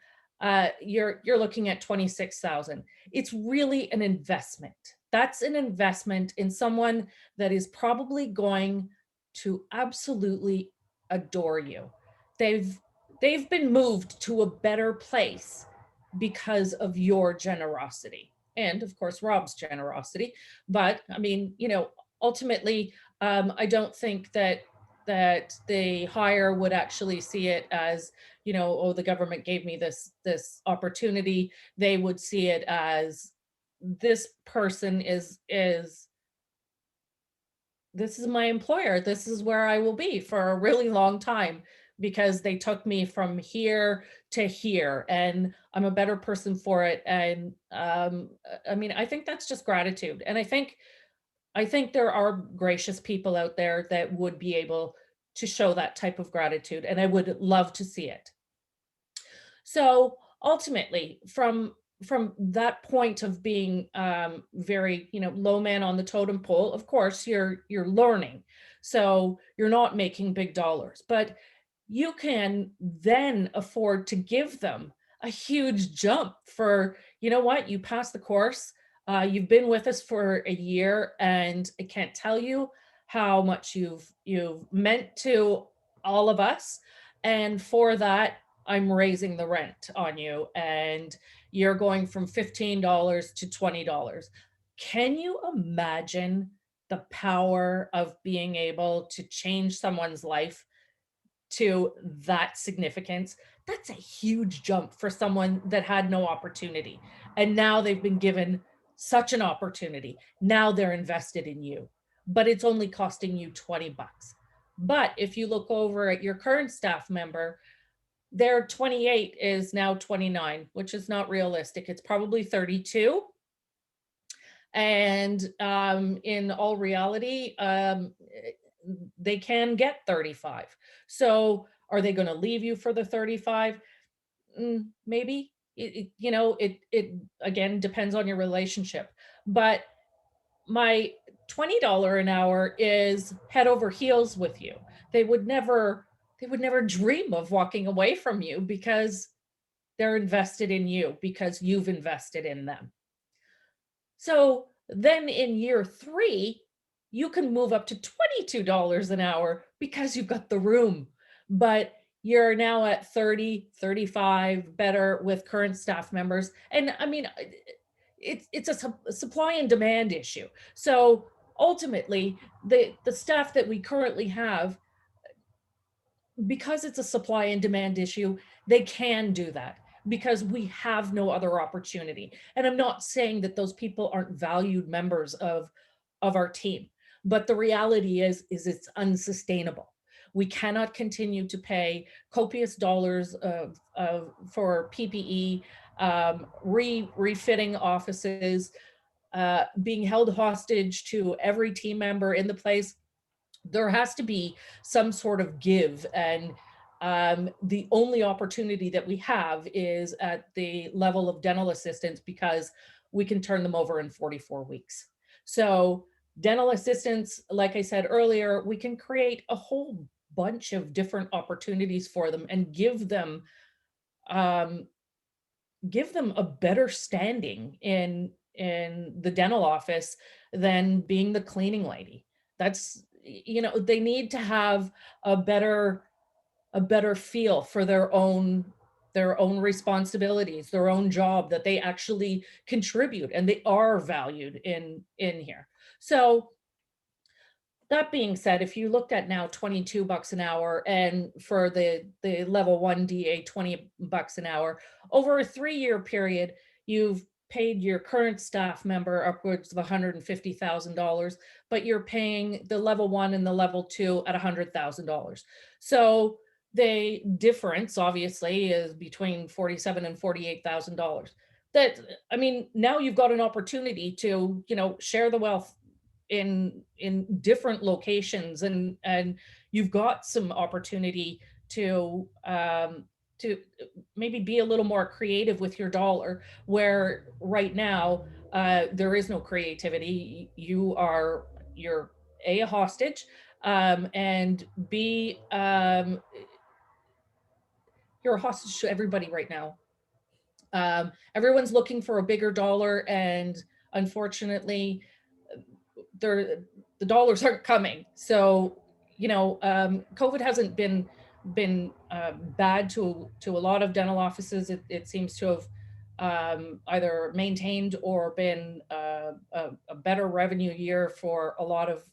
you're looking at $26,000. It's really an investment That's an investment in someone that is probably going to absolutely adore you. They've been moved to a better place because of your generosity, and of course Rob's generosity. But I mean, ultimately, I don't think that the hire would actually see it as, oh, the government gave me this opportunity. They would see it as, this person is this is my employer. This is where I will be for a really long time, because they took me from here to here, and I'm a better person for it. And I mean, I think that's just gratitude. And I think there are gracious people out there that would be able to show that type of gratitude, and I would love to see it. So ultimately, from that point of being very, low man on the totem pole, of course you're learning, so you're not making big dollars, but you can then afford to give them a huge jump for, what, you passed the course, you've been with us for a year, and I can't tell you how much you've meant to all of us, and for that I'm raising the rent on you, and you're going from $15 to $20. Can you imagine the power of being able to change someone's life to that significance? That's a huge jump for someone that had no opportunity. And now they've been given such an opportunity. Now they're invested in you, but it's only costing you 20 bucks. But if you look over at your current staff member, their 28 is now 29, which is not realistic. It's probably 32. And in all reality, they can get 35. So are they going to leave you for the 35? Maybe. It again depends on your relationship. But my $20 an hour is head over heels with you. They would never dream of walking away from you, because they're invested in you, because you've invested in them. So then in year 3, you can move up to $22 an hour because you've got the room. But you're now at 30, 35, better with current staff members. And I mean, it's a supply and demand issue. So ultimately, the staff that we currently have, because it's a supply and demand issue, they can do that because we have no other opportunity. And I'm not saying that those people aren't valued members of our team, but the reality is it's unsustainable. We cannot continue to pay copious dollars for PPE, refitting offices, being held hostage to every team member in the place. There has to be some sort of give, and the only opportunity that we have is at the level of dental assistants, because we can turn them over in 44 weeks. So dental assistants, like I said earlier, we can create a whole bunch of different opportunities for them and give them a better standing in the dental office than being the cleaning lady. That's, they need to have a better feel for their own responsibilities, their own job, that they actually contribute and they are valued in here. So that being said, if you looked at now 22 bucks an hour, and for the level 1 DA 20 bucks an hour, over a 3-year period, you've paid your current staff member upwards of $150,000, but you're paying the level 1 and the level 2 at $100,000. So the difference obviously is between $47,000 and $48,000. That, I mean, now you've got an opportunity to, share the wealth in different locations, and you've got some opportunity to maybe be a little more creative with your dollar, where right now there is no creativity. You're a hostage, and B, you're a hostage to everybody right now. Everyone's looking for a bigger dollar, and unfortunately, the dollars aren't coming. So, COVID hasn't been bad to a lot of dental offices. It seems to have either maintained or been a better revenue year for a lot of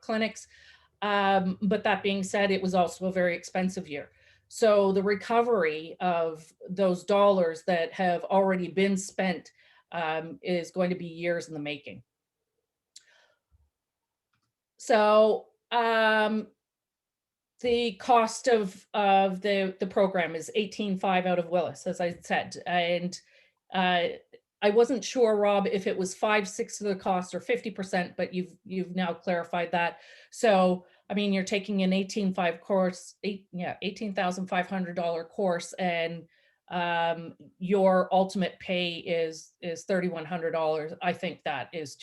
clinics. But that being said, it was also a very expensive year. So the recovery of those dollars that have already been spent is going to be years in the making. So the cost of the program is $18,500 out of Willis, as I said, and I wasn't sure, Rob, if it was 5/6 of the cost or 50%, but you've now clarified that. So I mean, you're taking an $18,500 course, $18,500 course, and your ultimate pay is $3,100. I think that is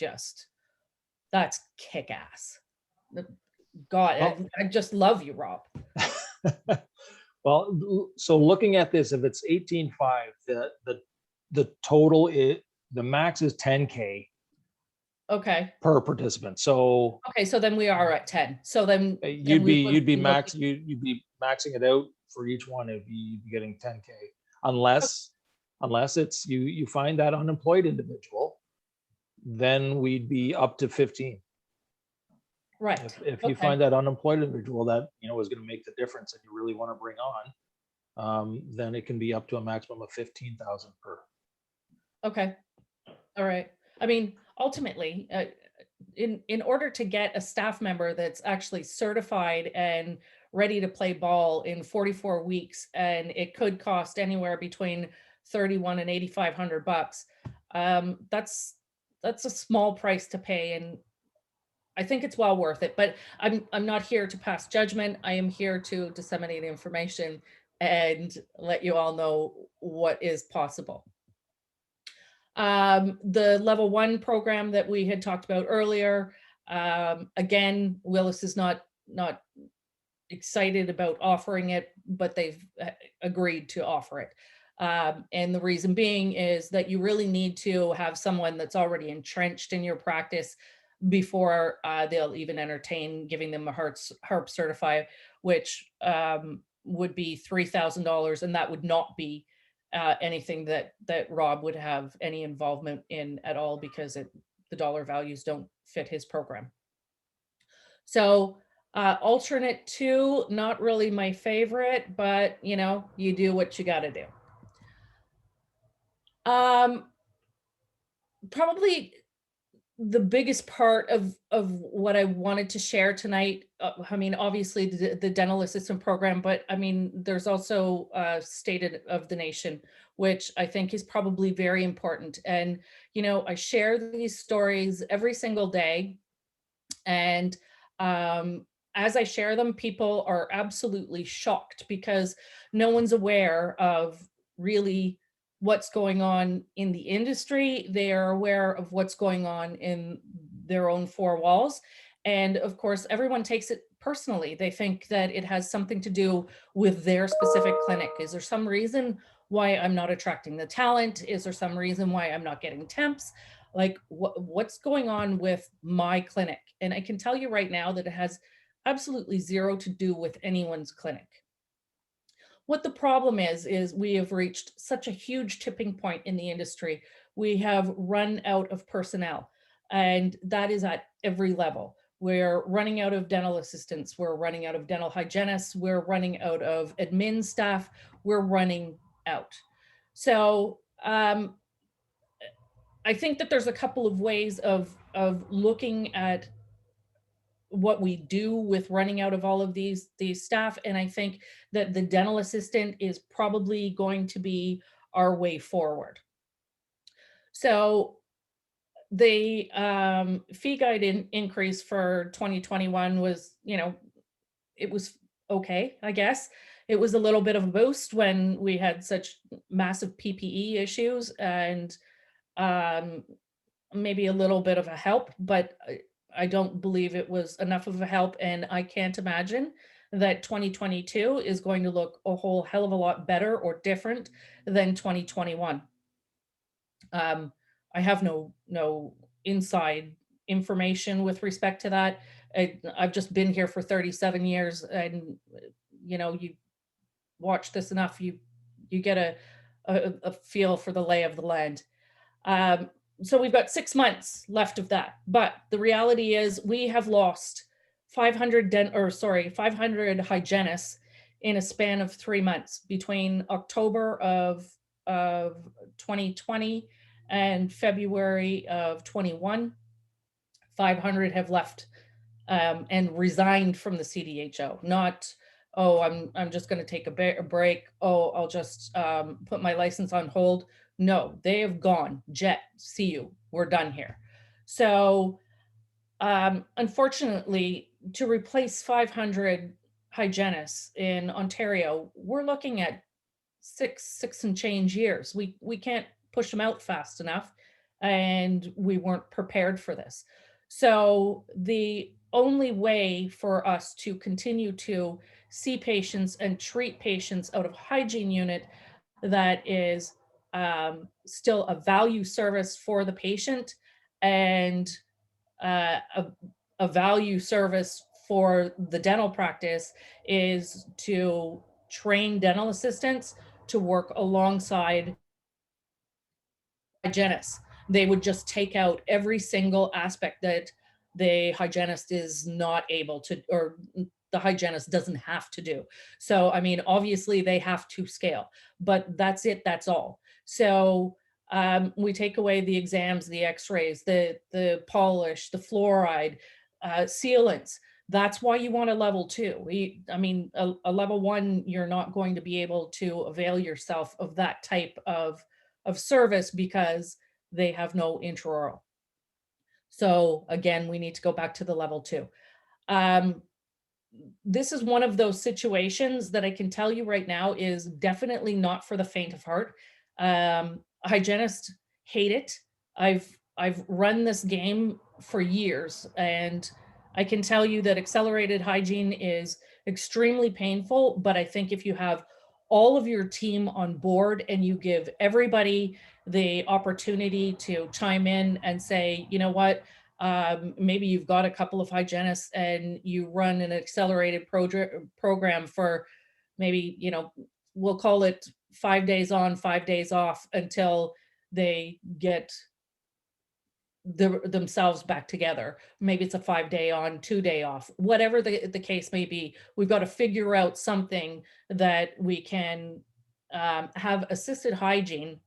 that's kick ass. God, I just love you, Rob. Well, so looking at this, if it's 18,500, the total the max is 10K Okay. per participant. So Okay, so then we are at 10. So then you'd we be would be maxing it out for each one. You'd be getting 10K, unless it's you find that unemployed individual, then we'd be up to 15. Right. If you find that unemployed individual that is going to make the difference and you really want to bring on, then it can be up to a maximum of 15,000 per. Okay. All right. I mean, ultimately, in order to get a staff member that's actually certified and ready to play ball in 44 weeks, and it could cost anywhere between $3,100 and $8,500, that's a small price to pay, and I think it's well worth it. But I'm not here to pass judgment. I am here to disseminate information and let you all know what is possible. The level 1 program that we had talked about earlier, again, Willis is not excited about offering it, but they've agreed to offer it. And the reason being is that you really need to have someone that's already entrenched in your practice before they'll even entertain giving them a HARP certify, which would be $3,000, and that would not be anything that Rob would have any involvement in at all, because the dollar values don't fit his program. So alternate 2, not really my favorite, but you do what you got to do. Probably the biggest part of what I wanted to share tonight, I mean, obviously the dental assistant program, but I mean, there's also State of the Nation, which I think is probably very important. And, I share these stories every single day. And as I share them, people are absolutely shocked because no one's aware of really what's going on in the industry. They are aware of what's going on in their own 4 walls. And of course, everyone takes it personally. They think that it has something to do with their specific clinic. Is there some reason why I'm not attracting the talent? Is there some reason why I'm not getting temps? Like what's going on with my clinic? And I can tell you right now that it has absolutely zero to do with anyone's clinic. What the problem is we have reached such a huge tipping point in the industry. We have run out of personnel, and that is at every level. We're running out of dental assistants. We're running out of dental hygienists. We're running out of admin staff. We're running out. So I think that there's a couple of ways of looking at what we do with running out of all of these staff. And I think that the dental assistant is probably going to be our way forward. So the fee guide increase for 2021 was, it was okay, I guess. It was a little bit of a boost when we had such massive PPE issues, and maybe a little bit of a help, but I don't believe it was enough of a help. And I can't imagine that 2022 is going to look a whole hell of a lot better or different than 2021. I have no inside information with respect to that. I've just been here for 37 years, and you watch this enough, you get a feel for the lay of the land. Um, so we've got 6 months left of that, but the reality is we have lost 500 500 hygienists in a span of 3 months between October of 2020 and February of 21. 500 have left and resigned from the CDHO. Not, oh, I'm just going to take a break. Oh, I'll just put my license on hold. No, they have gone. Jet, see you. We're done here. So, unfortunately, to replace 500 hygienists in Ontario, we're looking at six and change years. We can't push them out fast enough, and we weren't prepared for this. So the only way for us to continue to see patients and treat patients out of hygiene unit that is still a value service for the patient and a value service for the dental practice is to train dental assistants to work alongside hygienists. They would just take out every single aspect that the hygienist is not able to, or the hygienist doesn't have to do. So, I mean, obviously they have to scale, but that's it, that's all. So we take away the exams, the x-rays, the polish, the fluoride, sealants. That's why you want a level 2. I mean, a level 1, you're not going to be able to avail yourself of that type of service because they have no intraoral. So again, we need to go back to the level 2. This is one of those situations that I can tell you right now is definitely not for the faint of heart. Hygienists hate it. I've run this game for years, and I can tell you that accelerated hygiene is extremely painful, but I think if you have all of your team on board and you give everybody the opportunity to chime in and say, you know what, maybe you've got a couple of hygienists and you run an accelerated program for maybe, we'll call it 5 days on, 5 days off until they get themselves back together. Maybe it's a 5-day on, 2-day off, whatever the case may be. We've got to figure out something that we can have assisted hygiene,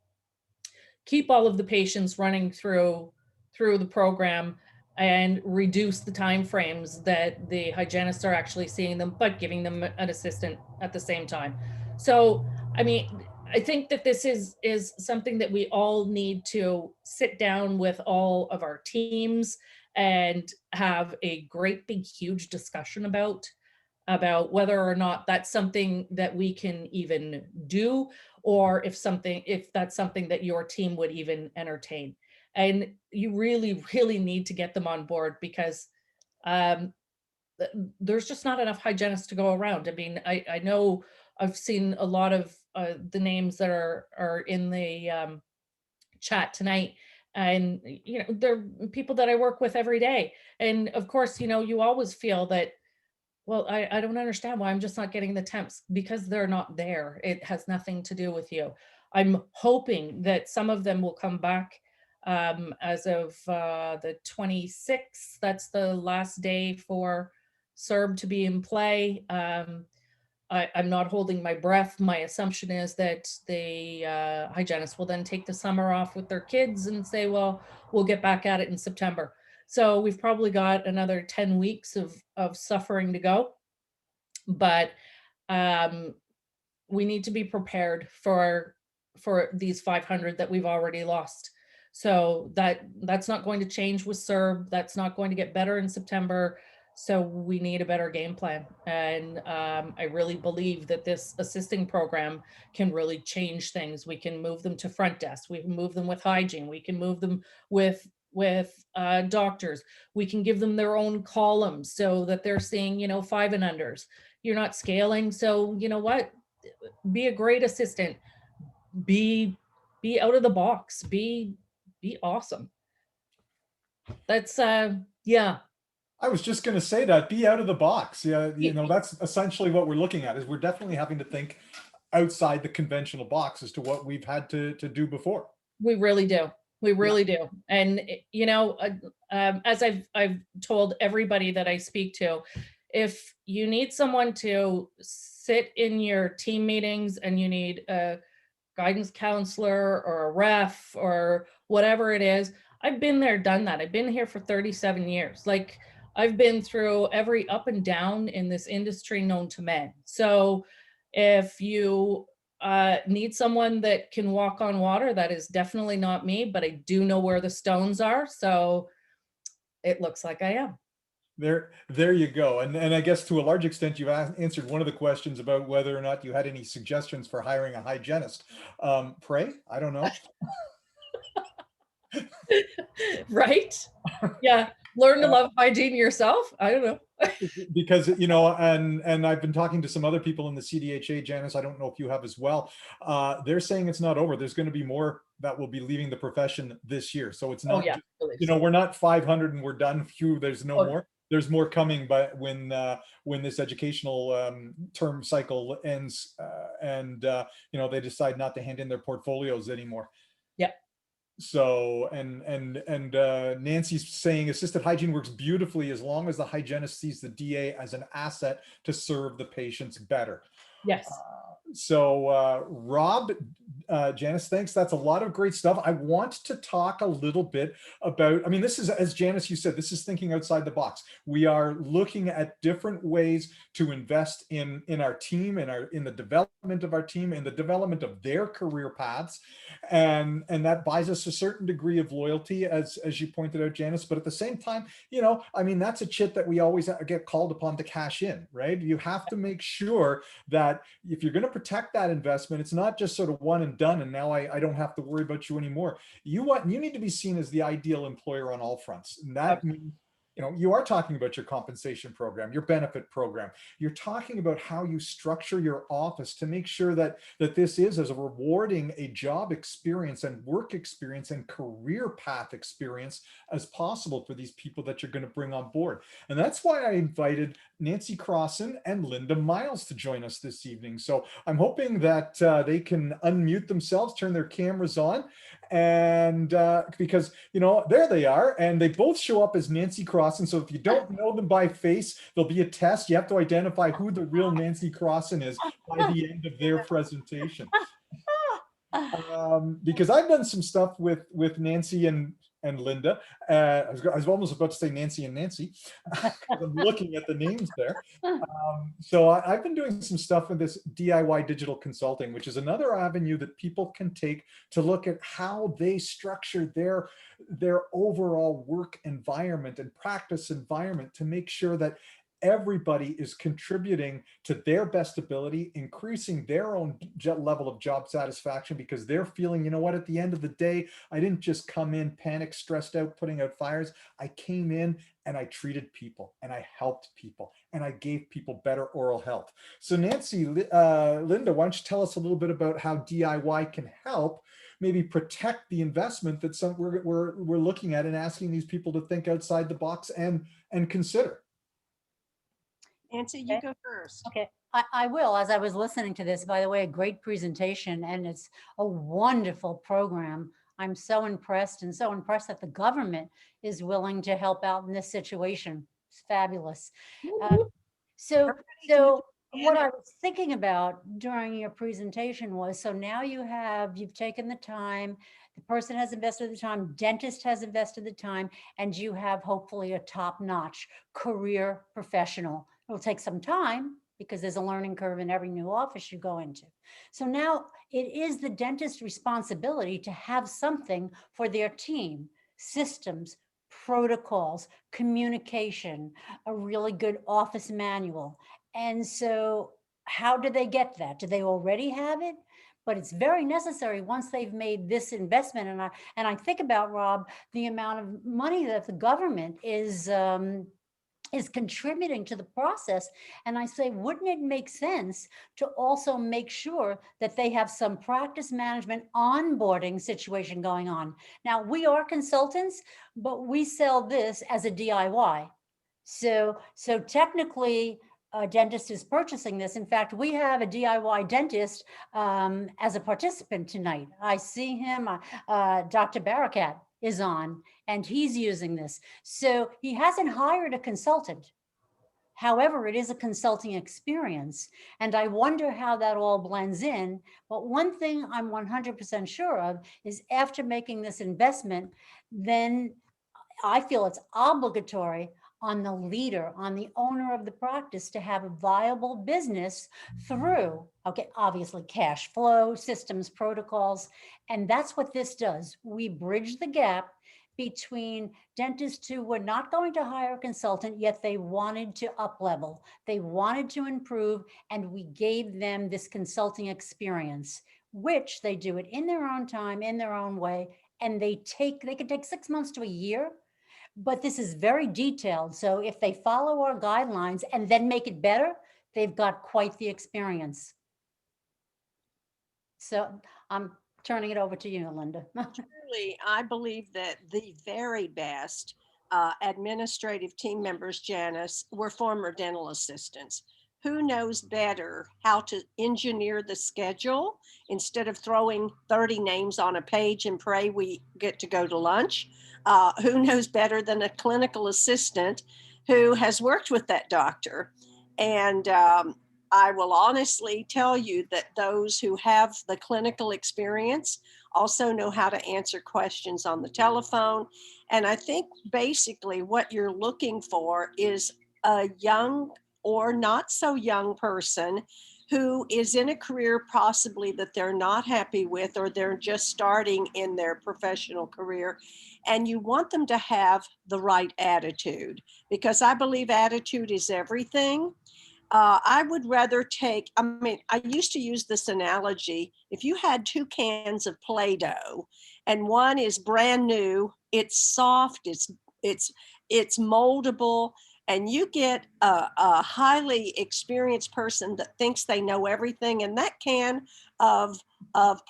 keep all of the patients running through the program, and reduce the time frames that the hygienists are actually seeing them, but giving them an assistant at the same time. So, I mean, I think that this is something that we all need to sit down with all of our teams and have a great big huge discussion about whether or not that's something that we can even do, or if that's something that your team would even entertain. And you really, really need to get them on board because there's just not enough hygienists to go around. I mean, I know I've seen a lot of the names that are in the chat tonight, and they're people that I work with every day. And of course, you always feel that, well, I don't understand why I'm just not getting the temps, because they're not there. It has nothing to do with you. I'm hoping that some of them will come back as of the 26th. That's the last day for CERB to be in play. I'm not holding my breath. My assumption is that the hygienists will then take the summer off with their kids and say, well, we'll get back at it in September. So we've probably got another 10 weeks of suffering to go. But we need to be prepared for these 500 that we've already lost. So that's not going to change with CERB. That's not going to get better in September. So we need a better game plan. And I really believe that this assisting program can really change things. We can move them to front desk. We can move them with hygiene. We can move them with doctors. We can give them their own columns so that they're seeing, 5 and unders. You're not scaling. So you know what? Be a great assistant. Be out of the box. Be be awesome. That's yeah. I was just going to say that, be out of the box. Yeah, that's essentially what we're looking at, is we're definitely having to think outside the conventional box as to what we've had to do before. We really do. We really do. And as I've told everybody that I speak to, if you need someone to sit in your team meetings and you need a guidance counselor or a ref or whatever it is, I've been there, done that. I've been here for 37 years. Like, I've been through every up and down in this industry known to man. So if you need someone that can walk on water, that is definitely not me, but I do know where the stones are. So it looks like I am. There you go. And I guess to a large extent, you've answered one of the questions about whether or not you had any suggestions for hiring a hygienist. Pray? I don't know. Right? Yeah. Learn to love hygiene yourself. I don't know. Because, and I've been talking to some other people in the CDHA, Janice, I don't know if you have as well. They're saying it's not over. There's going to be more that will be leaving the profession this year. So it's not, we're not 500 and we're done. Phew, there's no more. There's more coming, but when this educational term cycle ends, and they decide not to hand in their portfolios anymore. Yeah. So and Nancy's saying assisted hygiene works beautifully as long as the hygienist sees the DA as an asset to serve the patients better. Yes. So Rob, Janice, thanks. That's a lot of great stuff. I want to talk a little bit about, this is, as Janice, you said, this is thinking outside the box. We are looking at different ways to invest in our team, in the development of our team, in the development of their career paths. And that buys us a certain degree of loyalty, as you pointed out, Janice. But at the same time, that's a chit that we always get called upon to cash in, right? You have to make sure that if you're going to protect that investment, it's not just sort of one and done, and now I don't have to worry about you anymore. You need to be seen as the ideal employer on all fronts. And that means, you are talking about your compensation program, your benefit program. You're talking about how you structure your office to make sure that this is as rewarding a job experience and work experience and career path experience as possible for these people that you're going to bring on board. And that's why I invited Nancy Crossan and Linda Miles to join us this evening. So I'm hoping that they can unmute themselves, turn their cameras on, and because, there they are, and they both show up as Nancy Crossan. So if you don't know them by face, there'll be a test. You have to identify who the real Nancy Crossan is by the end of their presentation. Because I've done some stuff with Nancy and Linda. I was almost about to say Nancy and Nancy. I'm looking at the names there. So I've been doing some stuff with this DIY digital consulting, which is another avenue that people can take to look at how they structure their overall work environment and practice environment to make sure that everybody is contributing to their best ability, increasing their own level of job satisfaction, because they're feeling, at the end of the day, I didn't just come in panicked, stressed out, putting out fires. I came in and I treated people and I helped people and I gave people better oral health. So Nancy, Linda, why don't you tell us a little bit about how DIY can help maybe protect the investment that we're looking at and asking these people to think outside the box and consider. Nancy, you go first. Okay, I will. As I was listening to this, by the way, a great presentation, and it's a wonderful program. I'm so impressed that the government is willing to help out in this situation. It's fabulous. So what I was thinking about during your presentation was, so now you've taken the time, the person has invested the time, dentist has invested the time, and you have hopefully a top-notch career professional. It'll take some time because there's a learning curve in every new office you go into. So now it is the dentist's responsibility to have something for their team, systems, protocols, communication, a really good office manual. And so how do they get that? Do they already have it? But it's very necessary once they've made this investment. And I think about, Rob, the amount of money that the government is is contributing to the process. And I say, wouldn't it make sense to also make sure that they have some practice management onboarding situation going on? Now, we are consultants, but we sell this as a DIY. So technically, a dentist is purchasing this. In fact, we have a DIY dentist as a participant tonight. I see him, Dr. Barakat is on, and he's using this. So he hasn't hired a consultant. However, it is a consulting experience. And I wonder how that all blends in. But one thing I'm 100% sure of is after making this investment, then I feel it's obligatory on the leader, on the owner of the practice to have a viable business through, okay, obviously cash flow, systems, protocols. And that's what this does. We bridge the gap between dentists who were not going to hire a consultant, yet they wanted to up level. They wanted to improve, and we gave them this consulting experience, which they do it in their own time, in their own way. And they can take 6 months to a year, but this is very detailed. So if they follow our guidelines and then make it better, they've got quite the experience. So I'm turning it over to you, Linda. Truly, I believe that the very best administrative team members, Janice, were former dental assistants. Who knows better how to engineer the schedule instead of throwing 30 names on a page and pray we get to go to lunch? Who knows better than a clinical assistant who has worked with that doctor? And I will honestly tell you that those who have the clinical experience also know how to answer questions on the telephone. And I think basically what you're looking for is a young or not so young person who is in a career possibly that they're not happy with, or they're just starting in their professional career. And you want them to have the right attitude, because I believe attitude is everything. I would rather I used to use this analogy. If you had 2 cans of Play-Doh and one is brand new, it's soft, it's moldable, and you get a highly experienced person that thinks they know everything, and that can of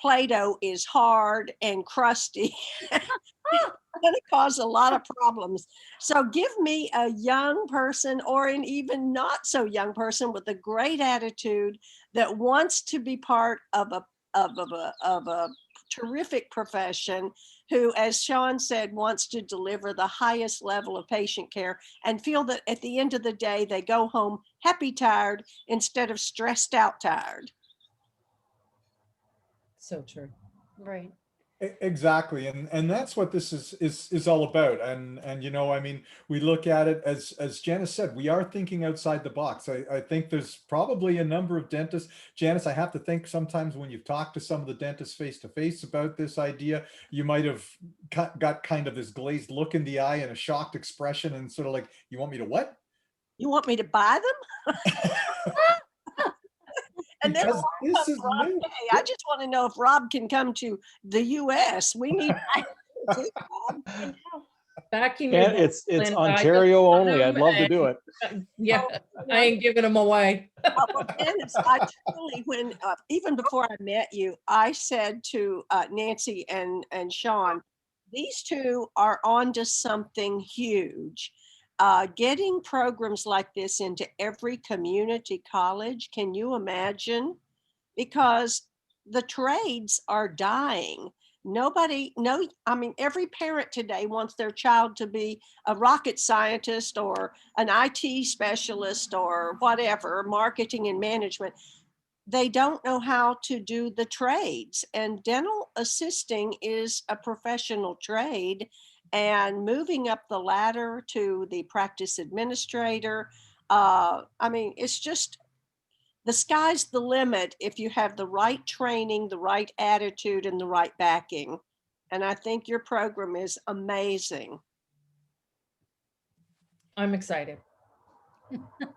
Play-Doh is hard and crusty. Going to cause a lot of problems. So give me a young person, or an even not so young person with a great attitude that wants to be part of a terrific profession, who, as Sean said, wants to deliver the highest level of patient care and feel that at the end of the day, they go home happy tired instead of stressed out tired. So true. Right. Exactly, and that's what this is all about. And you know, I mean, we look at it as Janice said, we are thinking outside the box. I think there's probably a number of dentists. Janice, I have to think sometimes when you've talked to some of the dentists face to face about this idea, you might have got kind of this glazed look in the eye and a shocked expression, and sort of like, you want me to what? You want me to buy them? And then Because this is Rob new. Kaye. I just want to know if Rob can come to the US. We need Back in Yeah, your it's Linda, Ontario only. I'd love to do it. Yeah, I ain't giving them away. well, Dennis, I truly, when even before I met you, I said to Nancy and Sean, these two are onto something huge. Getting programs like this into every community college, can you imagine? Because the trades are dying. I mean, every parent today wants their child to be a rocket scientist or an IT specialist or whatever, marketing and management. They don't know how to do the trades. And dental assisting is a professional trade. And moving up the ladder to the practice administrator, I mean, it's just, the sky's the limit if you have the right training, the right attitude, and the right backing. And I think your program is amazing. I'm excited.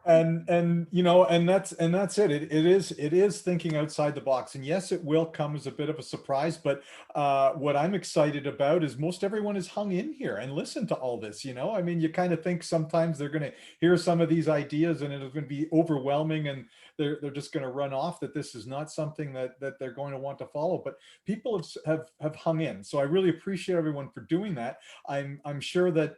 And you know, and that's it. It is thinking outside the box, and yes, it will come as a bit of a surprise. But what I'm excited about is most everyone is hung in here and listen to all this. You know, I mean, you kind of think sometimes they're going to hear some of these ideas and it's going to be overwhelming, and they're just going to run off. That this is not something that they're going to want to follow. But people have hung in, so I really appreciate everyone for doing that. I'm sure that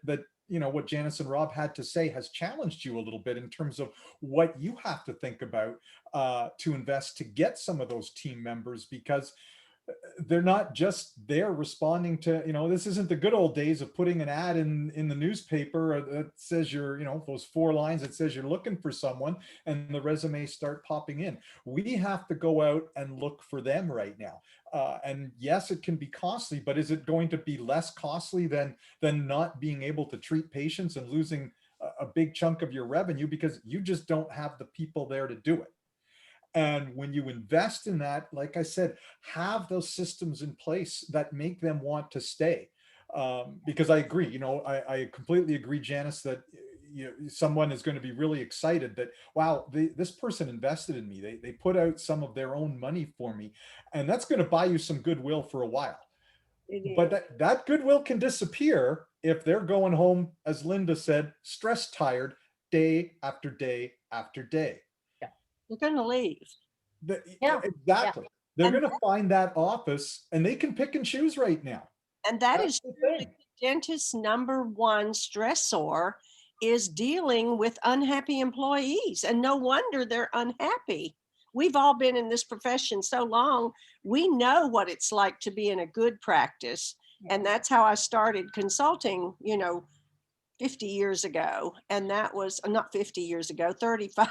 you know what Janice and Rob had to say has challenged you a little bit in terms of what you have to think about to invest to get some of those team members, because they're not just there responding to, you know, this isn't the good old days of putting an ad in the newspaper that says you're, you know, those 4 lines that says you're looking for someone and the resumes start popping in. We have to go out and look for them right now. And yes, it can be costly, but is it going to be less costly than not being able to treat patients and losing a big chunk of your revenue because you just don't have the people there to do it? And when you invest in that, like I said, have those systems in place that make them want to stay. Because I agree, you know, I completely agree, Janice, that someone is going to be really excited that, wow, this person invested in me. They put out some of their own money for me. And that's going to buy you some goodwill for a while. But that goodwill can disappear if they're going home, as Linda said, stress tired, day after day after day. They're going to leave. Yeah. Exactly. They're going to find that office and they can pick and choose right now. And that That's is the really thing. the dentist's number one stressor, is dealing with unhappy employees. And no wonder they're unhappy. We've all been in this profession so long. We know what it's like to be in a good practice. And that's how I started consulting, you know, 50 years ago. And that was not 50 years ago, 35,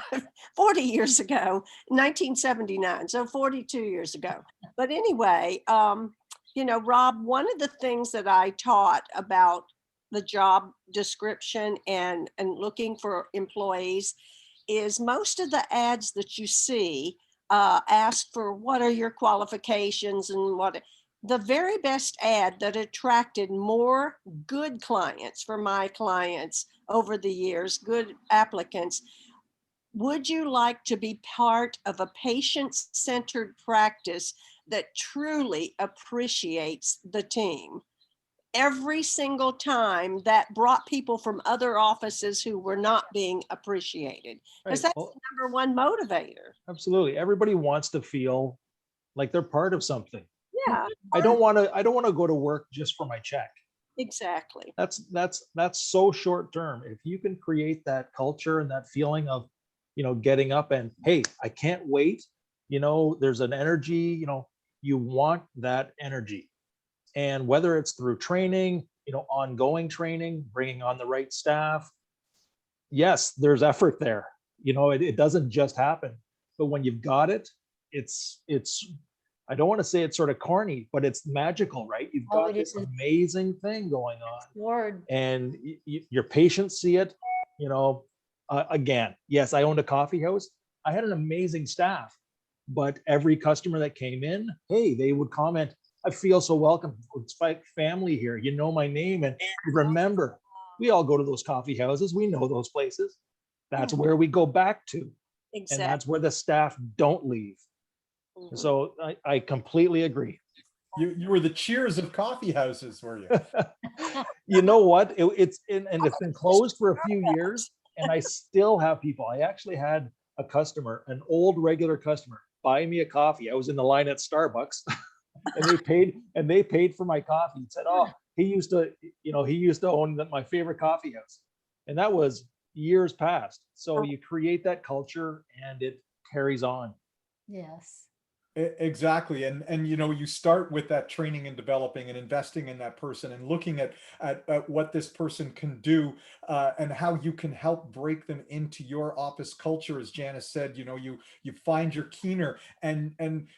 40 years ago, 1979. So 42 years ago. But anyway, you know, Rob, one of the things that I taught about the job description and looking for employees is most of the ads that you see ask for what are your qualifications and what. The very best ad that attracted more good clients for my clients over the years, good applicants. Would you like to be part of a patient-centered practice that truly appreciates the team? Every single time that brought people from other offices who were not being appreciated, because that's the number one motivator. Absolutely. Everybody wants to feel like they're part of something. Yeah. I don't want to go to work just for my check. Exactly. That's so short term. If you can create that culture and that feeling of, you know, getting up and, hey, I can't wait, you know, there's an energy, you know, you want that energy. And whether it's through training, you know, ongoing training, bringing on the right staff, yes, there's effort there. You know, it doesn't just happen. But when you've got it, it's I don't want to say it's sort of corny, but it's magical, right? You've got this amazing thing going on, and your patients see it. You know, again, yes, I owned a coffee house. I had an amazing staff, but every customer that came in, hey, they would comment, "I feel so welcome. It's like family here. You know my name, and remember, we all go to those coffee houses. We know those places. That's where we go back to, and that's where the staff don't leave." So I completely agree. You were the Cheers of coffee houses, were you? You know what? It's been closed for a few years, and I still have people. I actually had a customer, an old regular customer, buy me a coffee. I was in the line at Starbucks, and they paid for my coffee. And said, "Oh, he used to own my favorite coffee house," and that was years past. So you create that culture, and it carries on. Yes. Exactly. And you know, you start with that training and developing and investing in that person and looking at what this person can do and how you can help break them into your office culture. As Janice said, you know, you find your keener, and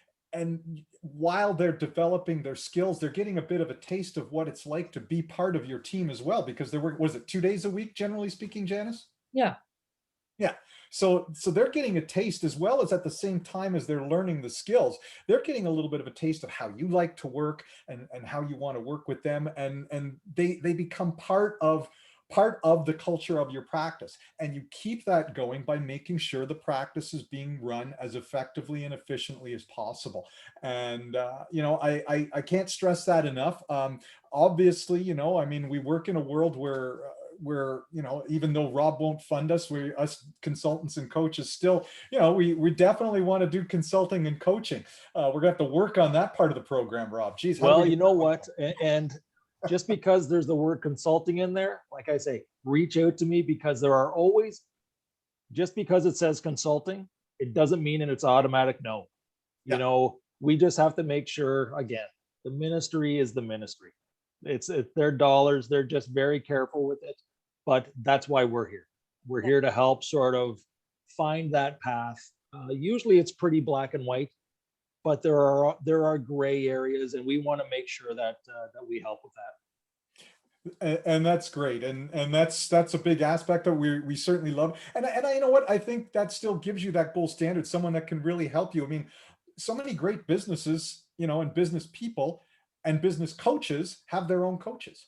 while they're developing their skills, they're getting a bit of a taste of what it's like to be part of your team as well, because there was it 2 days a week, generally speaking, Janice? Yeah. Yeah. So they're getting a taste, as well as at the same time as they're learning the skills, they're getting a little bit of a taste of how you like to work and how you want to work with them. And they become part of part of the culture of your practice. And you keep that going by making sure the practice is being run as effectively and efficiently as possible. And, you know, I can't stress that enough. Obviously, you know, I mean, we work in a world where, you know, even though Rob won't fund us, us consultants and coaches still, you know, we definitely want to do consulting and coaching. We're gonna have to work on that part of the program, Rob. Geez, how do Well, we you get know that one what? And just because there's the word consulting in there, like I say, reach out to me, because there are always, just because it says consulting, it doesn't mean and it's automatic no. You Yeah. know, we just have to make sure, again, the ministry is the ministry. It's their dollars. They're just very careful with it. But that's why we're here. We're here to help sort of find that path. Usually it's pretty black and white, but there are gray areas, and we want to make sure that that we help with that. And that's great, and that's a big aspect that we certainly love. And I, you know what, I think that still gives you that gold standard, someone that can really help you. I mean, so many great businesses, you know, and business people and business coaches have their own coaches,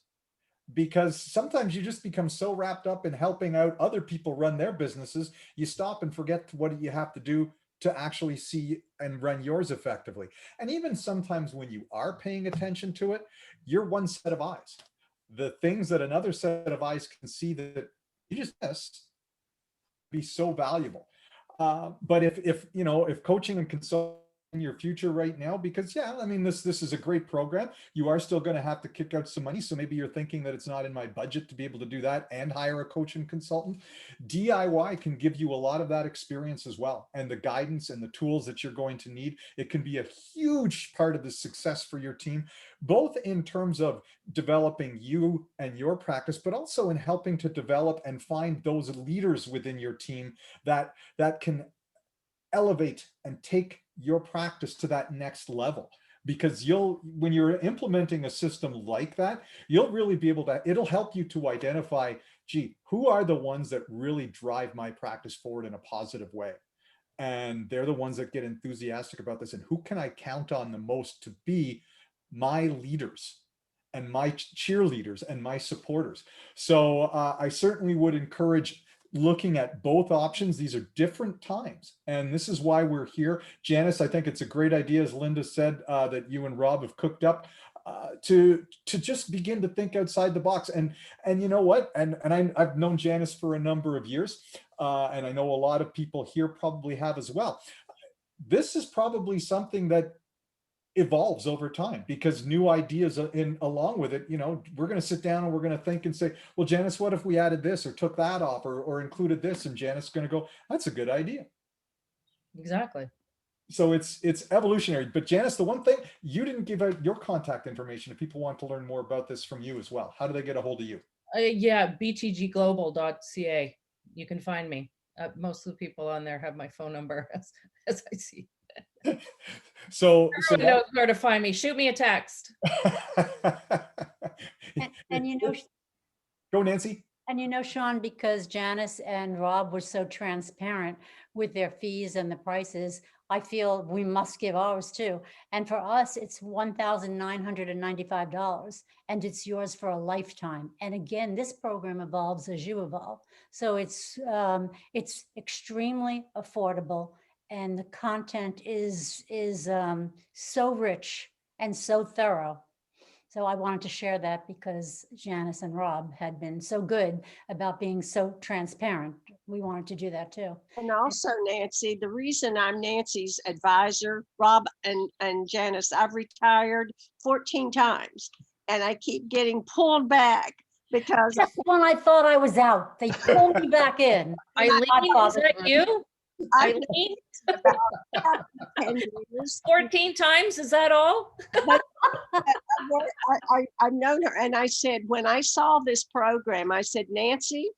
because sometimes you just become so wrapped up in helping out other people run their businesses, you stop and forget what you have to do to actually see and run yours effectively. And even sometimes when you are paying attention to it, you're one set of eyes. The things that another set of eyes can see that you just miss be so valuable. But if you know, if coaching and consulting in your future right now, because yeah, I mean, this is a great program. You are still going to have to kick out some money. So maybe you're thinking that it's not in my budget to be able to do that and hire a coach and consultant. DIY can give you a lot of that experience as well, and the guidance and the tools that you're going to need. It can be a huge part of the success for your team, both in terms of developing you and your practice, but also in helping to develop and find those leaders within your team that can elevate and take your practice to that next level. Because when you're implementing a system like that, you'll really be able to, it'll help you to identify, gee, who are the ones that really drive my practice forward in a positive way? And they're the ones that get enthusiastic about this. And who can I count on the most to be my leaders and my cheerleaders and my supporters? So I certainly would encourage looking at both options. These are different times, and this is why we're here. Janice, I think it's a great idea, as Linda said, that you and Rob have cooked up to just begin to think outside the box. And you know what? And I've known Janice for a number of years, and I know a lot of people here probably have as well. This is probably something that evolves over time, because new ideas along with it, you know, we're going to sit down and we're going to think and say, well, Janice, what if we added this or took that off or included this? And Janice is going to go, that's a good idea. Exactly. So it's evolutionary. But Janice, the one thing, you didn't give out your contact information if people want to learn more about this from you as well. How do they get a hold of you? Yeah, btgglobal.ca. You can find me. Most of the people on there have my phone number, as I see. So Everyone knows where to find me. Shoot me a text. And you know, go Nancy. And you know, Sean, because Janice and Rob were so transparent with their fees and the prices, I feel we must give ours too. And for us, it's $1,995, and it's yours for a lifetime. And again, this program evolves as you evolve. So it's extremely affordable, and the content is so rich and so thorough. So I wanted to share that because Janice and Rob had been so good about being so transparent. We wanted to do that too. And also, Nancy, the reason I'm Nancy's advisor, Rob and Janice, I've retired 14 times and I keep getting pulled back because just when I thought I was out, they pulled me back in. Eileen, is that you? Eileen? 10 years. 14 times, is that all? I've known her, and I said, when I saw this program, I said, Nancy,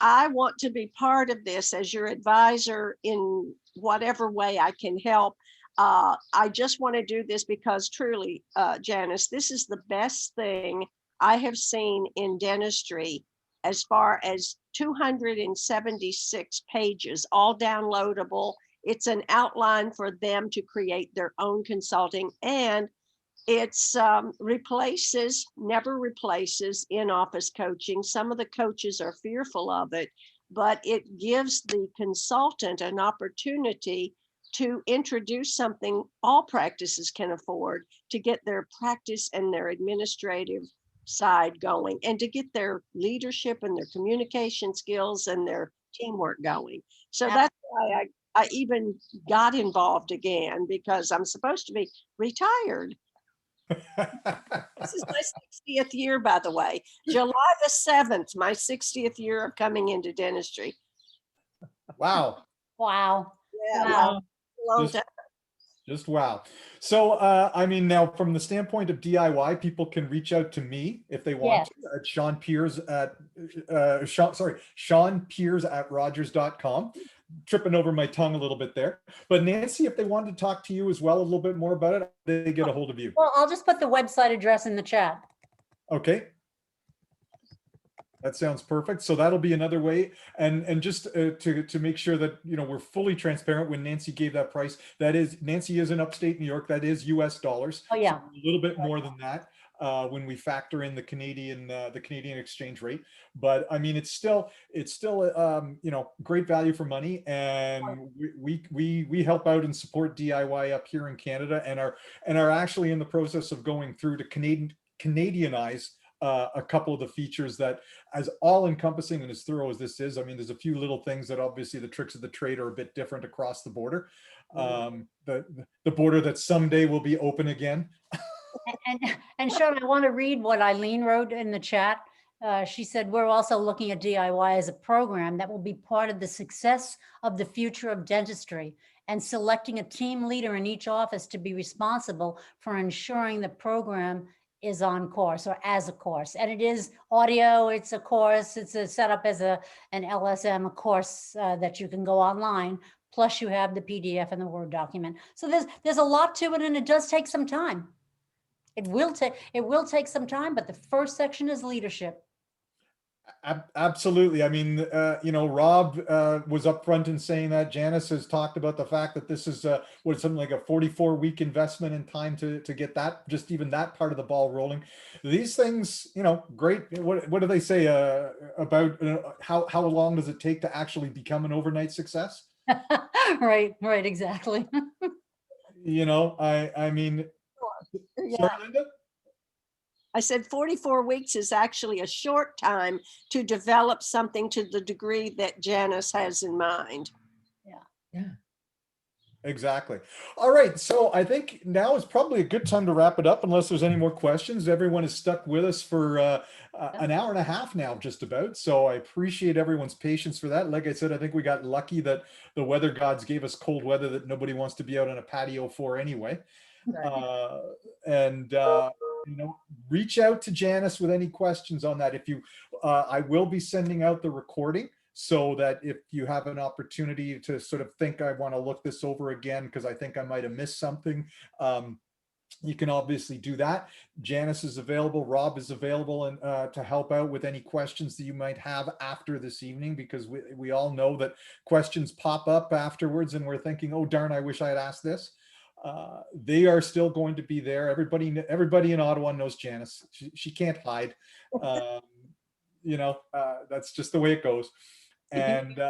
I want to be part of this as your advisor in whatever way I can help. I just want to do this because truly, Janice, this is the best thing I have seen in dentistry, as far as 276 pages, all downloadable. It's an outline for them to create their own consulting, and It's never replaces in-office coaching. Some of the coaches are fearful of it, but it gives the consultant an opportunity to introduce something all practices can afford to get their practice and their administrative side going, and to get their leadership and their communication skills and their teamwork going. So that's why I even got involved again, because I'm supposed to be retired. This is my 60th year, by the way. July the 7th, my 60th year of coming into dentistry. Wow. Wow. Yeah, Wow. long Just- time. Just wow. So, I mean, now from the standpoint of DIY, people can reach out to me if they want to at Sean Piers at, Sean Piers at Rogers.com. Tripping over my tongue a little bit there. But Nancy, if they wanted to talk to you as well, a little bit more about it, they get a hold of you. Well, I'll just put the website address in the chat. Okay. That sounds perfect. So that'll be another way. And just to make sure that, you know, we're fully transparent, when Nancy gave that price, that is, Nancy is in upstate New York, that is US dollars. Oh, yeah. So a little bit more than that when we factor in the Canadian exchange rate. But I mean, it's still you know, great value for money. And we help out and support DIY up here in Canada, and are actually in the process of going through to Canadianize a couple of the features that, as all encompassing and as thorough as this is, I mean, there's a few little things that obviously the tricks of the trade are a bit different across the border. The border that someday will be open again. And Sean, I want to read what Eileen wrote in the chat. She said, we're also looking at DIY as a program that will be part of the success of the future of dentistry, and selecting a team leader in each office to be responsible for ensuring the program is on course, or as a course. And it is audio, it's a course, it's a set up as an LSM course that you can go online, plus you have the PDF and the Word document. So there's a lot to it, and it does take some time. It will take some time, but the first section is leadership. Absolutely. I mean, you know, Rob was upfront in saying that. Janice has talked about the fact that this is something like a 44-week investment in time to get that, just even that part of the ball rolling. These things, you know, great. What do they say about how long does it take to actually become an overnight success? Right, exactly. You know, I mean, Yeah. sorry, Linda? I said 44 weeks is actually a short time to develop something to the degree that Janice has in mind. Yeah. Exactly. All right. So I think now is probably a good time to wrap it up, unless there's any more questions. Everyone is stuck with us for an hour and a half now, just about. So I appreciate everyone's patience for that. Like I said, I think we got lucky that the weather gods gave us cold weather that nobody wants to be out on a patio for anyway. You know, reach out to Janice with any questions on that. If you, I will be sending out the recording, so that if you have an opportunity to sort of think, I want to look this over again because I think I might have missed something, you can obviously do that. Janice is available. Rob is available, and to help out with any questions that you might have after this evening, because we all know that questions pop up afterwards and we're thinking, oh darn, I wish I had asked this. They are still going to be there. Everybody in Ottawa knows Janice. She can't hide. You know, that's just the way it goes. And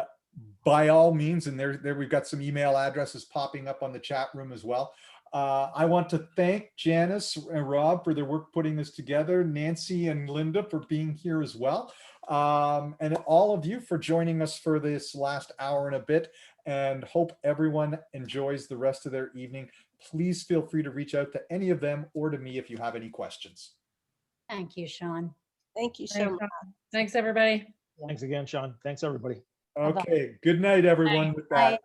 by all means, and there we've got some email addresses popping up on the chat room as well. I want to thank Janice and Rob for their work putting this together, Nancy and Linda for being here as well, and all of you for joining us for this last hour and a bit, and hope everyone enjoys the rest of their evening. Please feel free to reach out to any of them or to me if you have any questions. Thank you, Sean. Thank you so much. Thanks, everybody. Thanks again, Sean. Thanks, everybody. Okay, good night, everyone. With that. Bye.